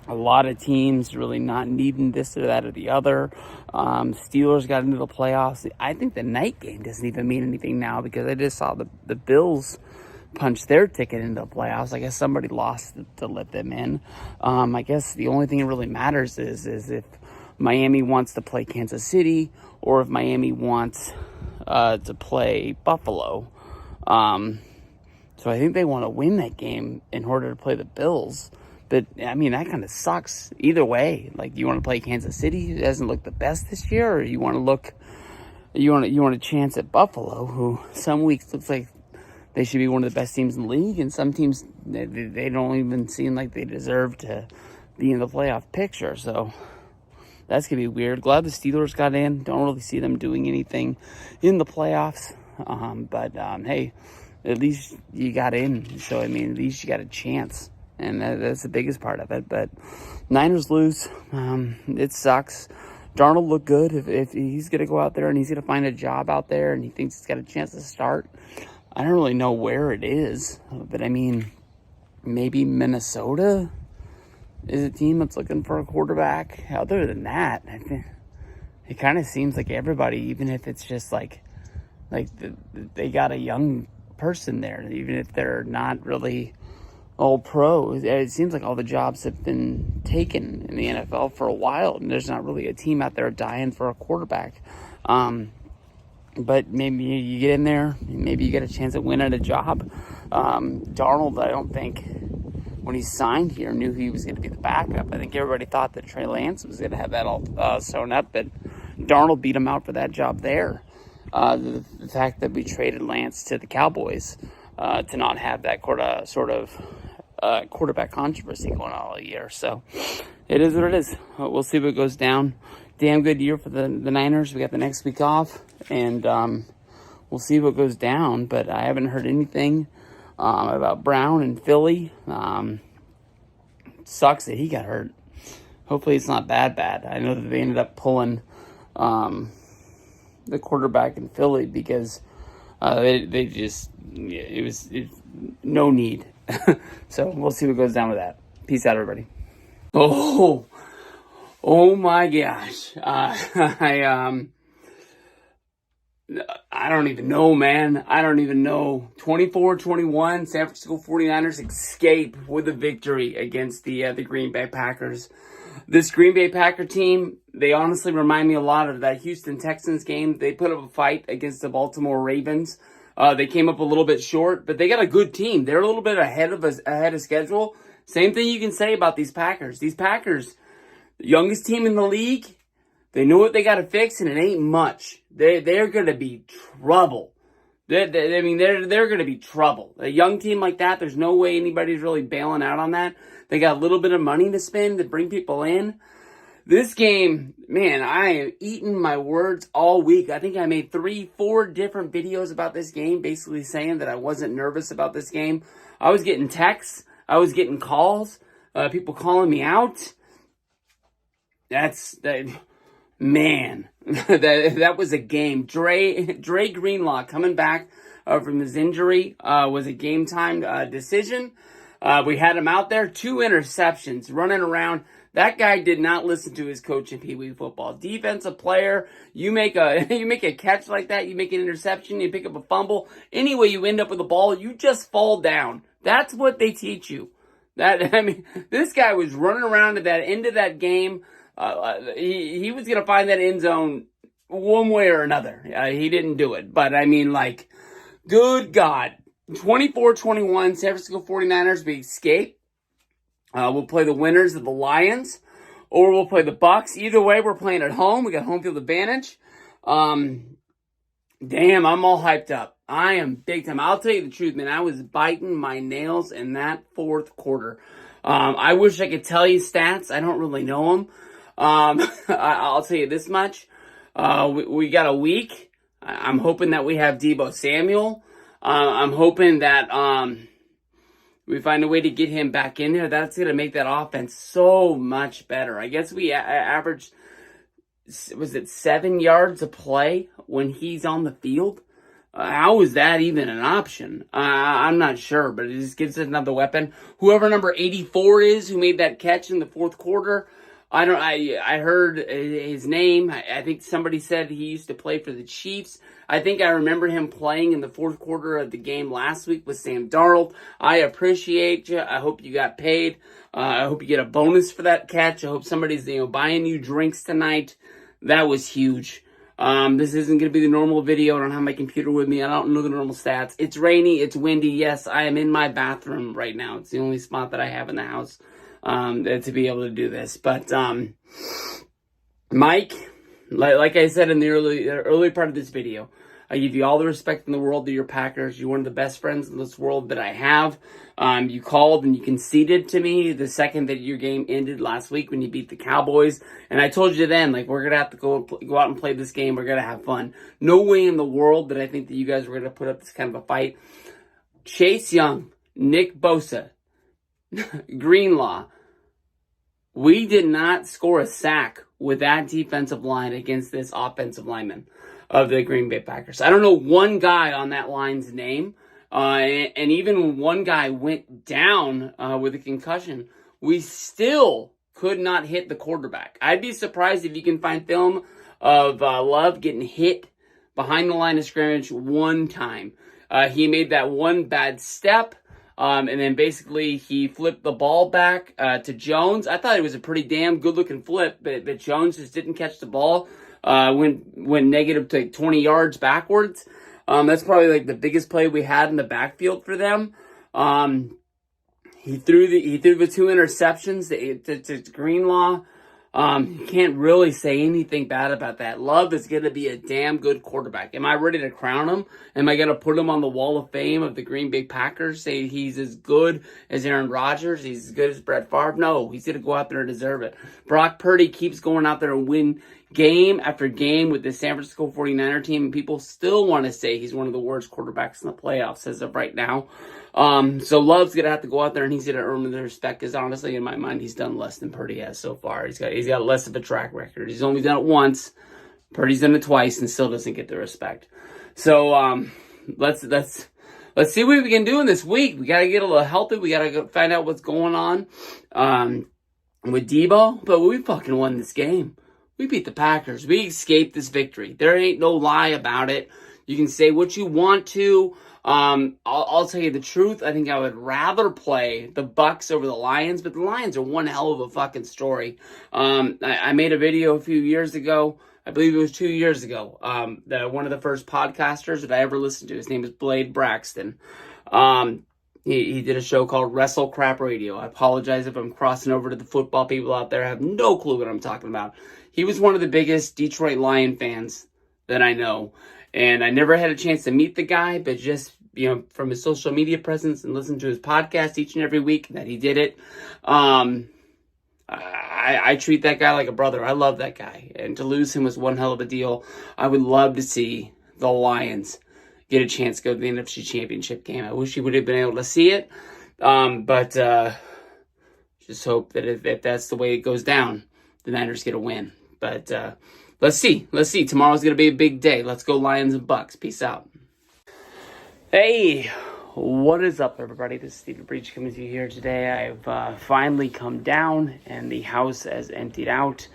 A lot of teams really not needing this or that or the other. Steelers got into the playoffs. I think the night game doesn't even mean anything now because I just saw the Bills punch their ticket into the playoffs. I guess somebody lost to let them in. I guess the only thing that really matters is if Miami wants to play Kansas City or if Miami wants to play Buffalo. So I think they want to win that game in order to play the Bills. But, I mean, that kind of sucks either way. Like, you want to play Kansas City, who hasn't looked the best this year, or you want a chance at Buffalo, who some weeks looks like they should be one of the best teams in the league, and some teams, they don't even seem like they deserve to be in the playoff picture. So that's going to be weird. Glad the Steelers got in. Don't really see them doing anything in the playoffs. But hey, at least you got in. So, I mean, at least you got a chance. And that's the biggest part of it. But Niners lose. It sucks. Darnold looked good. If he's going to go out there and he's going to find a job out there and he thinks he's got a chance to start, I don't really know where it is. But, I mean, maybe Minnesota is a team that's looking for a quarterback. Other than that, I think it kind of seems like everybody, even if it's just like they got a young person there, even if they're not really all pro. It seems like all the jobs have been taken in the NFL for a while, and there's not really a team out there dying for a quarterback. But maybe you get in there, maybe you get a chance at winning a job. Darnold, I don't think, when he signed here, knew he was going to be the backup. I think everybody thought that Trey Lance was going to have that all sewn up, but Darnold beat him out for that job there. The fact that we traded Lance to the Cowboys to not have that quarterback controversy going on all year. So it is what it is. We'll see what goes down. Damn good year for the Niners. We got the next week off, and we'll see what goes down. But I haven't heard anything about Brown and Philly. Sucks that he got hurt. Hopefully it's not bad. I know that they ended up pulling the quarterback in Philly because they just, it was no need. So we'll see what goes down with that. Peace out, everybody. Oh my gosh. I don't even know, man. I don't even know. 24-21, San Francisco 49ers escape with a victory against the Green Bay Packers. This Green Bay Packer team, they honestly remind me a lot of that Houston Texans game. They put up a fight against the Baltimore Ravens. They came up a little bit short, but they got a good team. They're a little bit ahead of schedule. Same thing you can say about these Packers. These Packers, the youngest team in the league, they know what they got to fix, and it ain't much. They're going to be trouble. They're going to be trouble. A young team like that, there's no way anybody's really bailing out on that. They got a little bit of money to spend to bring people in. This game, man, I am eating my words all week. I think I made 3-4 different videos about this game, basically saying that I wasn't nervous about this game. I was getting texts. I was getting calls. People calling me out. Man, that was a game. Dre Greenlaw coming back from his injury was a game time decision. We had him out there, 2 interceptions, running around. That guy did not listen to his coach in Pee Wee football. Defensive player, you make a catch like that, you make an interception, you pick up a fumble. Anyway, you end up with the ball, you just fall down. That's what they teach you. This guy was running around at that end of that game. He was gonna find that end zone one way or another. He didn't do it, but good God. 24-21, San Francisco 49ers, we escape. We'll play the winners of the Lions, or we'll play the Bucks. Either way, we're playing at home. We got home field advantage. Damn, I'm all hyped up. I am big time. I'll tell you the truth, man. I was biting my nails in that fourth quarter. I wish I could tell you stats. I don't really know them. I'll tell you this much. We got a week. I'm hoping that we have Deebo Samuel. I'm hoping that we find a way to get him back in there. That's going to make that offense so much better. I guess we averaged, was it 7 yards a play when he's on the field? How is that even an option? I'm not sure, but it just gives us another weapon. Whoever number 84 is who made that catch in the fourth quarter, I heard his name. I think somebody said he used to play for the Chiefs. I think I remember him playing in the fourth quarter of the game last week with Sam Darnold. I appreciate you. I hope you got paid. I hope you get a bonus for that catch. I hope somebody's buying you drinks tonight. That was huge. This isn't going to be the normal video. I don't have my computer with me. I don't know the normal stats. It's rainy. It's windy. Yes, I am in my bathroom right now. It's the only spot that I have in the house to be able to do this. But Mike, like I said in the early part of this video, I give you all the respect in the world to your Packers. You're one of the best friends in this world that I have. You called and you conceded to me the second that your game ended last week when you beat the Cowboys. And I told you then, we're going to have to go out and play this game. We're going to have fun. No way in the world that I think that you guys were going to put up this kind of a fight. Chase Young, Nick Bosa, Greenlaw, we did not score a sack with that defensive line against this offensive lineman of the Green Bay Packers. I don't know one guy on that line's name, and even one guy went down with a concussion. We still could not hit the quarterback. I'd be surprised if you can find film of Love getting hit behind the line of scrimmage one time. He made that one bad step, and then basically he flipped the ball back to Jones. I thought it was a pretty damn good-looking flip, but Jones just didn't catch the ball. Went negative to 20 yards backwards. That's probably the biggest play we had in the backfield for them. He threw the 2 interceptions to Greenlaw. You can't really say anything bad about that. Love is going to be a damn good quarterback. Am I ready to crown him? Am I going to put him on the wall of fame of the Green Bay Packers? Say he's as good as Aaron Rodgers? He's as good as Brett Favre? No, he's going to go out there and deserve it. Brock Purdy keeps going out there and win game after game with the San Francisco 49er team, and people still want to say he's one of the worst quarterbacks in the playoffs as of right now. So Love's going to have to go out there and he's going to earn the respect, because honestly, in my mind, he's done less than Purdy has so far. He's got less of a track record. He's only done it once, Purdy's done it twice and still doesn't get the respect. So let's see what we can do in this week. We gotta get a little healthy. We gotta find out what's going on with Debo. But we fucking won this game. We beat the Packers. We escaped this victory. There ain't no lie about it. You can say what you want to. I'll tell you the truth. I think I would rather play the Bucks over the Lions, but the Lions are one hell of a fucking story. I made a video a few years ago. I believe it was 2 years ago. One of the first podcasters that I ever listened to, his name is Blade Braxton. He did a show called Wrestle Crap Radio. I apologize if I'm crossing over to the football people out there. I have no clue what I'm talking about. He was one of the biggest Detroit Lion fans that I know. And I never had a chance to meet the guy, but just, from his social media presence and listen to his podcast each and every week that he did it, I treat that guy like a brother. I love that guy. And to lose him was one hell of a deal. I would love to see the Lions get a chance to go to the NFC Championship game. I wish he would have been able to see it. But just hope that if that's the way it goes down, the Niners get a win. But let's see. Tomorrow's going to be a big day. Let's go Lions and Bucks. Peace out. Hey, what is up, everybody? This is Stephen Breach coming to you here today. I've finally come down, and the house has emptied out.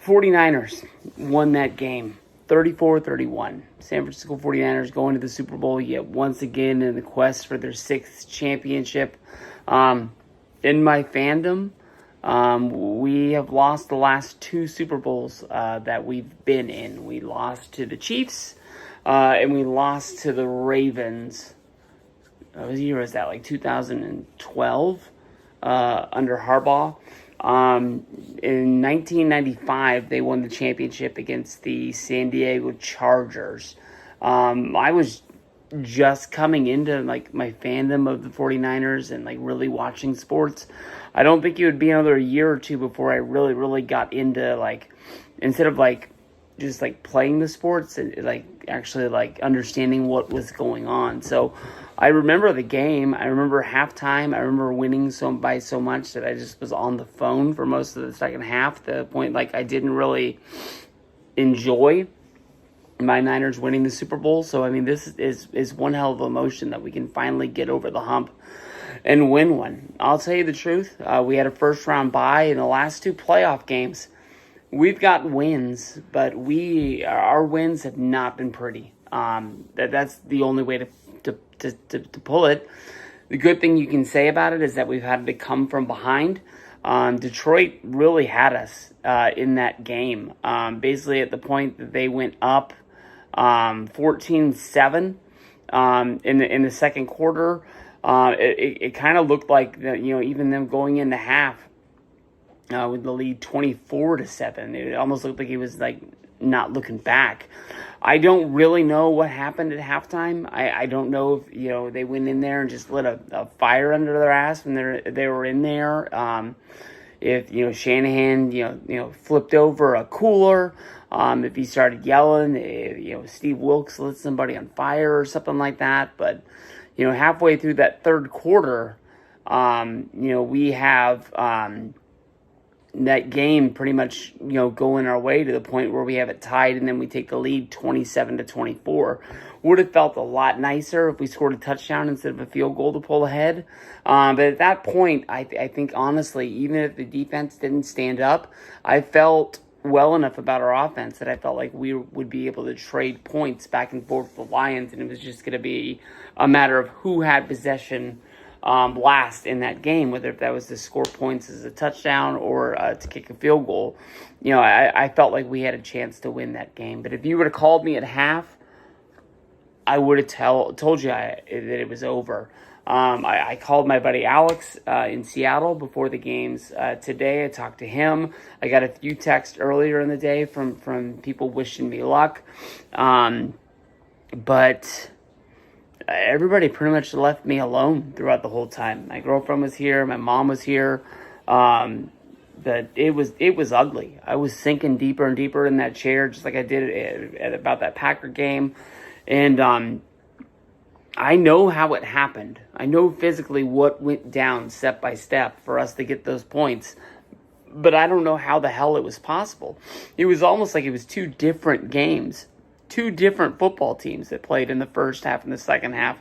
49ers won that game, 34-31. San Francisco 49ers going to the Super Bowl yet once again in the quest for their 6th championship. In my fandom, we have lost the last 2 Super Bowls that we've been in. We lost to the Chiefs, and we lost to the Ravens. What year was that? Like 2012 under Harbaugh. In 1995, they won the championship against the San Diego Chargers. I was just coming into my fandom of the 49ers and really watching sports. I don't think it would be another year or 2 before I really got into instead of just playing the sports and actually understanding what was going on. So I remember the game. I remember halftime. I remember winning by so much that I just was on the phone for most of the second half, to the point I didn't really enjoy my Niners winning the Super Bowl. So I mean, this is one hell of emotion that we can finally get over the hump and win one. I'll tell you the truth. We had a first round bye in the last 2 playoff games. We've got wins, but our wins have not been pretty. That's the only way to pull it. The good thing you can say about it is that we've had to come from behind. Detroit really had us in that game. Basically at the point that they went up 14-7 in the second quarter. It kind of looked like even them going into half with the lead 24-7. It almost looked like he was not looking back. I don't really know what happened at halftime. I don't know if they went in there and just lit a fire under their ass when they were in there. If Shanahan flipped over a cooler, if he started yelling, if Steve Wilkes lit somebody on fire or something like that. But halfway through that third quarter, we have that game pretty much going our way to the point where we have it tied, and then we take the lead 27-24. Would have felt a lot nicer if we scored a touchdown instead of a field goal to pull ahead. But at that point, I think honestly, even if the defense didn't stand up, I felt well enough about our offense that I felt like we would be able to trade points back and forth with the Lions, and it was just going to be a matter of who had possession last in that game, whether if that was to score points as a touchdown or to kick a field goal. I felt like we had a chance to win that game. But if you would have called me at half, I would have told you that it was over. I called my buddy Alex in Seattle before the games today. I talked to him. I got a few texts earlier in the day from people wishing me luck. But everybody pretty much left me alone throughout the whole time. My girlfriend was here. My mom was here. But it was ugly. I was sinking deeper and deeper in that chair, just like I did at about that Packer game. And I know how it happened. I know physically what went down step by step for us to get those points. but I don't know how the hell it was possible. It was almost like it was two different games, two different football teams that played in the first half and the second half.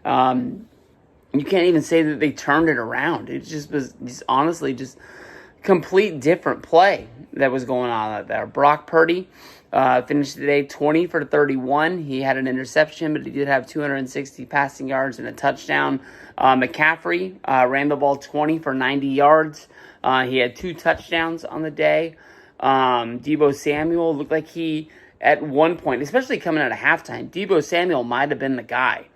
You can't even say that they turned it around. It just was honestly just complete different play that was going on out there. Brock Purdy finished the day 20 for 31. He had an interception, but he did have 260 passing yards and a touchdown. McCaffrey ran the ball 20 for 90 yards. He had 2 touchdowns on the day. Deebo Samuel looked like he, at one point, especially coming out of halftime, Deebo Samuel might have been the guy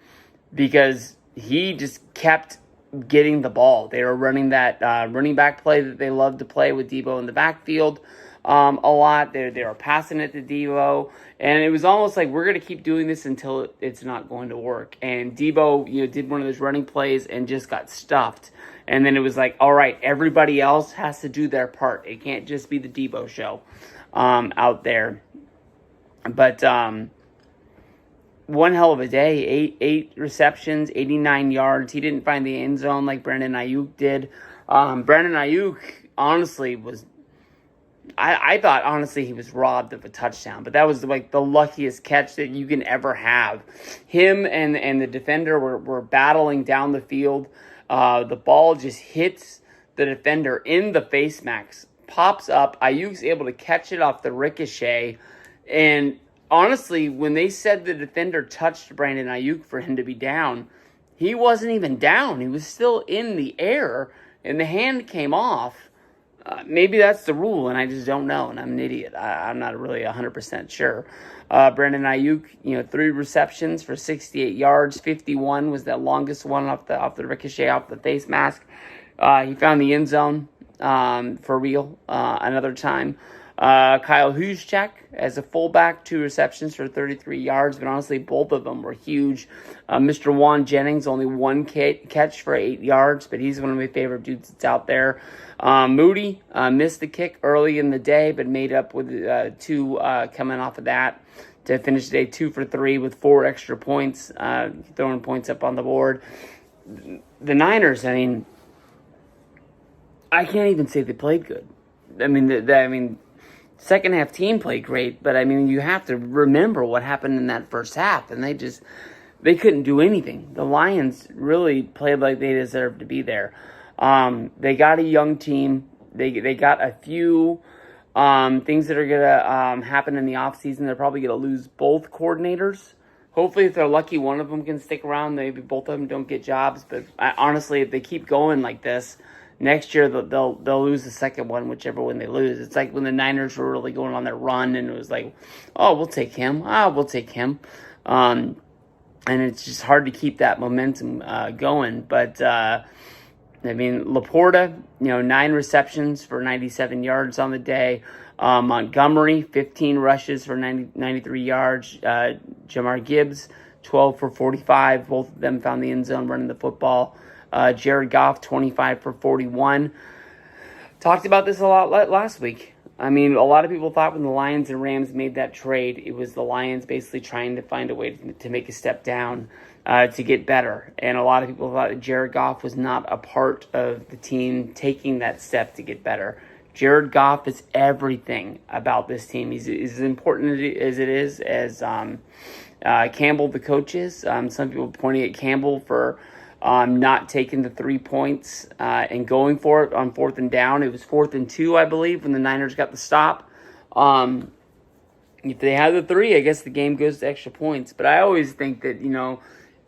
because he just kept getting the ball. They were running that running back play that they love to play with Deebo in the backfield a lot. They were passing it to Deebo, and it was almost like we're going to keep doing this until it's not going to work. And Deebo, did one of those running plays and just got stuffed. And then it was like, all right, everybody else has to do their part. It can't just be the Deebo show out there. But one hell of a day. Eight receptions, 89 yards. He didn't find the end zone like Brandon Ayuk did. Brandon Ayuk, honestly, was... I thought, honestly, he was robbed of a touchdown. But that was like the luckiest catch that you can ever have. Him and the defender were battling down the field. The ball just hits the defender in the face mask. Pops up. Ayuk's able to catch it off the ricochet. And honestly, when they said the defender touched Brandon Ayuk for him to be down, he wasn't even down. He was still in the air, and the hand came off. Maybe that's the rule, and I just don't know, and I'm an idiot. I'm not really 100% sure. Brandon Ayuk, 3 receptions for 68 yards. 51 was that longest one off the ricochet, off the face mask. He found the end zone for real another time. Kyle Juszczyk as a fullback, 2 receptions for 33 yards, but honestly, both of them were huge. Mr. Juan Jennings, only 1 catch for 8 yards, but he's one of my favorite dudes that's out there. Moody missed the kick early in the day, but made up with 2 coming off of that to finish the day 2 for 3 with 4 extra points, throwing points up on the board. The Niners, I can't even say they played good. Second half team played great, but you have to remember what happened in that first half, and they couldn't do anything. The Lions really played like they deserved to be there. They got a young team. They got a few things that are going to happen in the offseason. They're probably going to lose both coordinators. Hopefully, if they're lucky, one of them can stick around. Maybe both of them don't get jobs. But honestly, if they keep going like this, next year they'll lose the second one, whichever one they lose. It's like when the Niners were really going on their run, and it was like, oh, we'll take him. We'll take him. And it's just hard to keep that momentum going. But Laporta, 9 receptions for 97 yards on the day. Montgomery, 15 rushes for 93 yards. Jahmyr Gibbs, 12 for 45. Both of them found the end zone running the football. Jared Goff, 25 for 41. Talked about this a lot last week. A lot of people thought when the Lions and Rams made that trade, it was the Lions basically trying to find a way to make a step down to get better. And a lot of people thought that Jared Goff was not a part of the team taking that step to get better. Jared Goff is everything about this team. He's as important as it is as Campbell, the coach, is. Some people pointing at Campbell for not taking the 3 points and going for it on 4th and down. It was 4th and 2, I believe, when the Niners got the stop. If they had the 3, I guess the game goes to extra points. But I always think that,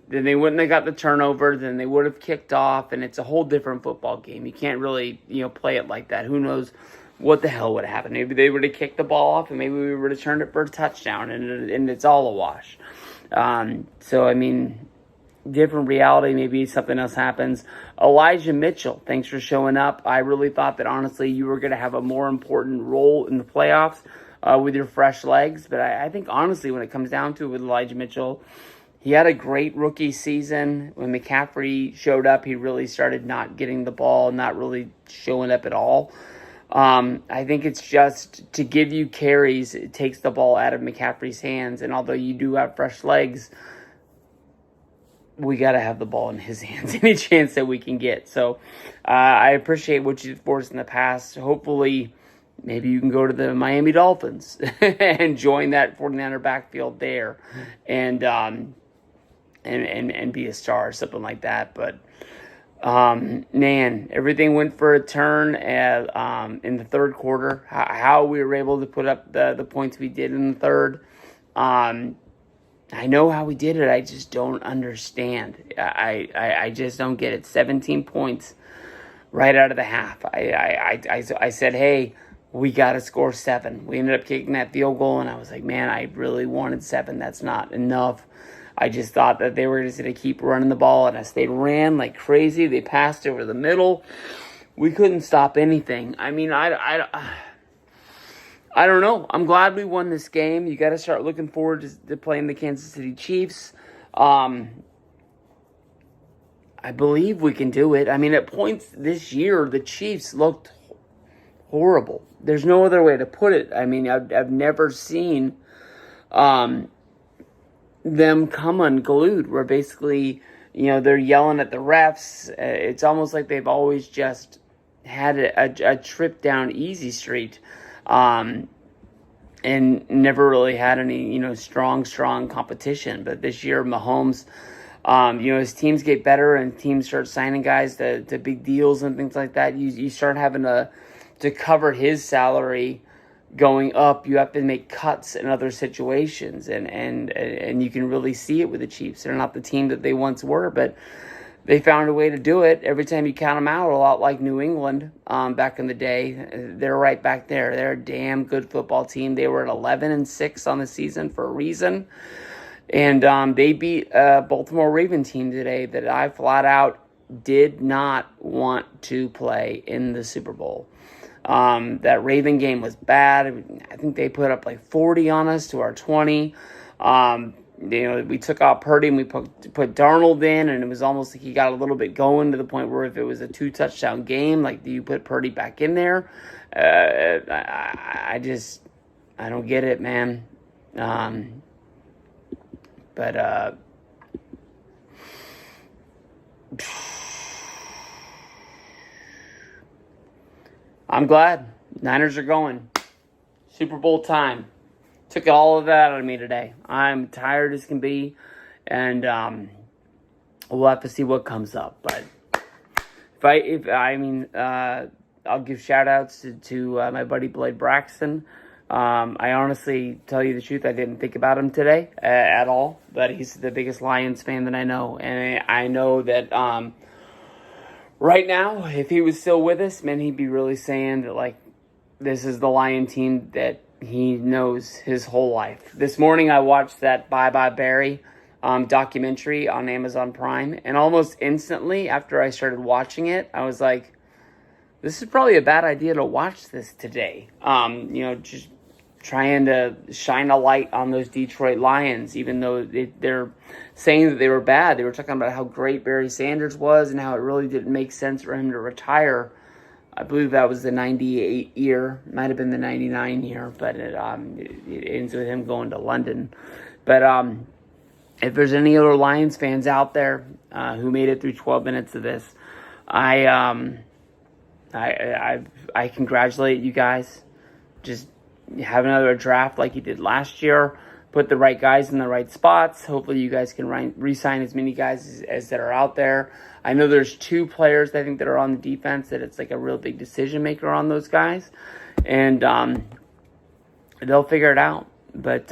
then they wouldn't have got the turnover, then they would have kicked off, and it's a whole different football game. You can't really, play it like that. Who knows what the hell would have happened? Maybe they would have kicked the ball off, and maybe we would have turned it for a touchdown, and it's all a wash. Different reality, maybe something else happens. Elijah Mitchell, thanks for showing up. I really thought that, honestly, you were going to have a more important role in the playoffs with your fresh legs. But I think, honestly, when it comes down to it with Elijah Mitchell, he had a great rookie season. When McCaffrey showed up, he really started not getting the ball, not really showing up at all. I think it's just to give you carries, it takes the ball out of McCaffrey's hands. And although you do have fresh legs, we got to have the ball in his hands any chance that we can get. So I appreciate what you did for us in the past. Hopefully, maybe you can go to the Miami Dolphins and join that 49er backfield there and be a star or something like that. But man, everything went for a turn in the third quarter. How we were able to put up the points we did in the third. I know how we did it. I just don't understand. I just don't get it. 17 points right out of the half. I said, hey, we got to score 7. We ended up kicking that field goal, and I was like, man, I really wanted 7. That's not enough. I just thought that they were just going to keep running the ball, and as they ran like crazy, they passed over the middle. We couldn't stop anything. I mean, I don't know. I'm glad we won this game. You got to start looking forward to playing the Kansas City Chiefs. I believe we can do it. I mean, at points this year, the Chiefs looked horrible. There's no other way to put it. I mean, I've never seen them come unglued, where basically, they're yelling at the refs. It's almost like they've always just had a trip down easy street. And never really had any, strong competition. But this year, Mahomes, as teams get better and teams start signing guys to big deals and things like that, you start having to cover his salary going up. You have to make cuts in other situations, and you can really see it with the Chiefs. They're not the team that they once were, but they found a way to do it. Every time you count them out, a lot like New England back in the day, they're right back there. They're a damn good football team. They were at 11-6 on the season for a reason. And they beat a Baltimore Raven team today that I flat out did not want to play in the Super Bowl. That Raven game was bad. I think they put up like 40 on us to our 20. We took out Purdy and we put Darnold in, and it was almost like he got a little bit going to the point where if it was a 2-touchdown game, like, do you put Purdy back in there? I don't get it, man. But I'm glad Niners are going. Super Bowl time. Took all of that out of me today. I'm tired as can be, and we'll have to see what comes up. But I'll give shout outs to my buddy Blade Braxton. I honestly, tell you the truth, I didn't think about him today at all, but he's the biggest Lions fan that I know, and I know that right now, if he was still with us, man, he'd be really saying that, like, this is the Lion team that he knows his whole life. This morning I watched that Bye Bye Barry documentary on Amazon Prime, and almost instantly after I started watching it, I was like, this is probably a bad idea to watch this today. Just trying to shine a light on those Detroit Lions, even though they're saying that they were bad. They were talking about how great Barry Sanders was and how it really didn't make sense for him to retire. I believe that was the 98 year. Might have been the 99 year, but it ends with him going to London. But if there's any other Lions fans out there who made it through 12 minutes of this, I congratulate you guys. Just have another draft like you did last year. Put the right guys in the right spots. Hopefully you guys can re-sign as many guys as that are out there. I know there's 2 players I think that are on the defense that it's like a real big decision maker on those guys. And they'll figure it out. But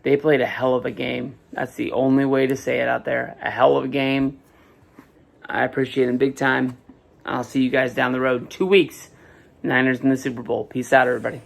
they played a hell of a game. That's the only way to say it out there. A hell of a game. I appreciate them big time. I'll see you guys down the road. 2 weeks. Niners in the Super Bowl. Peace out, everybody.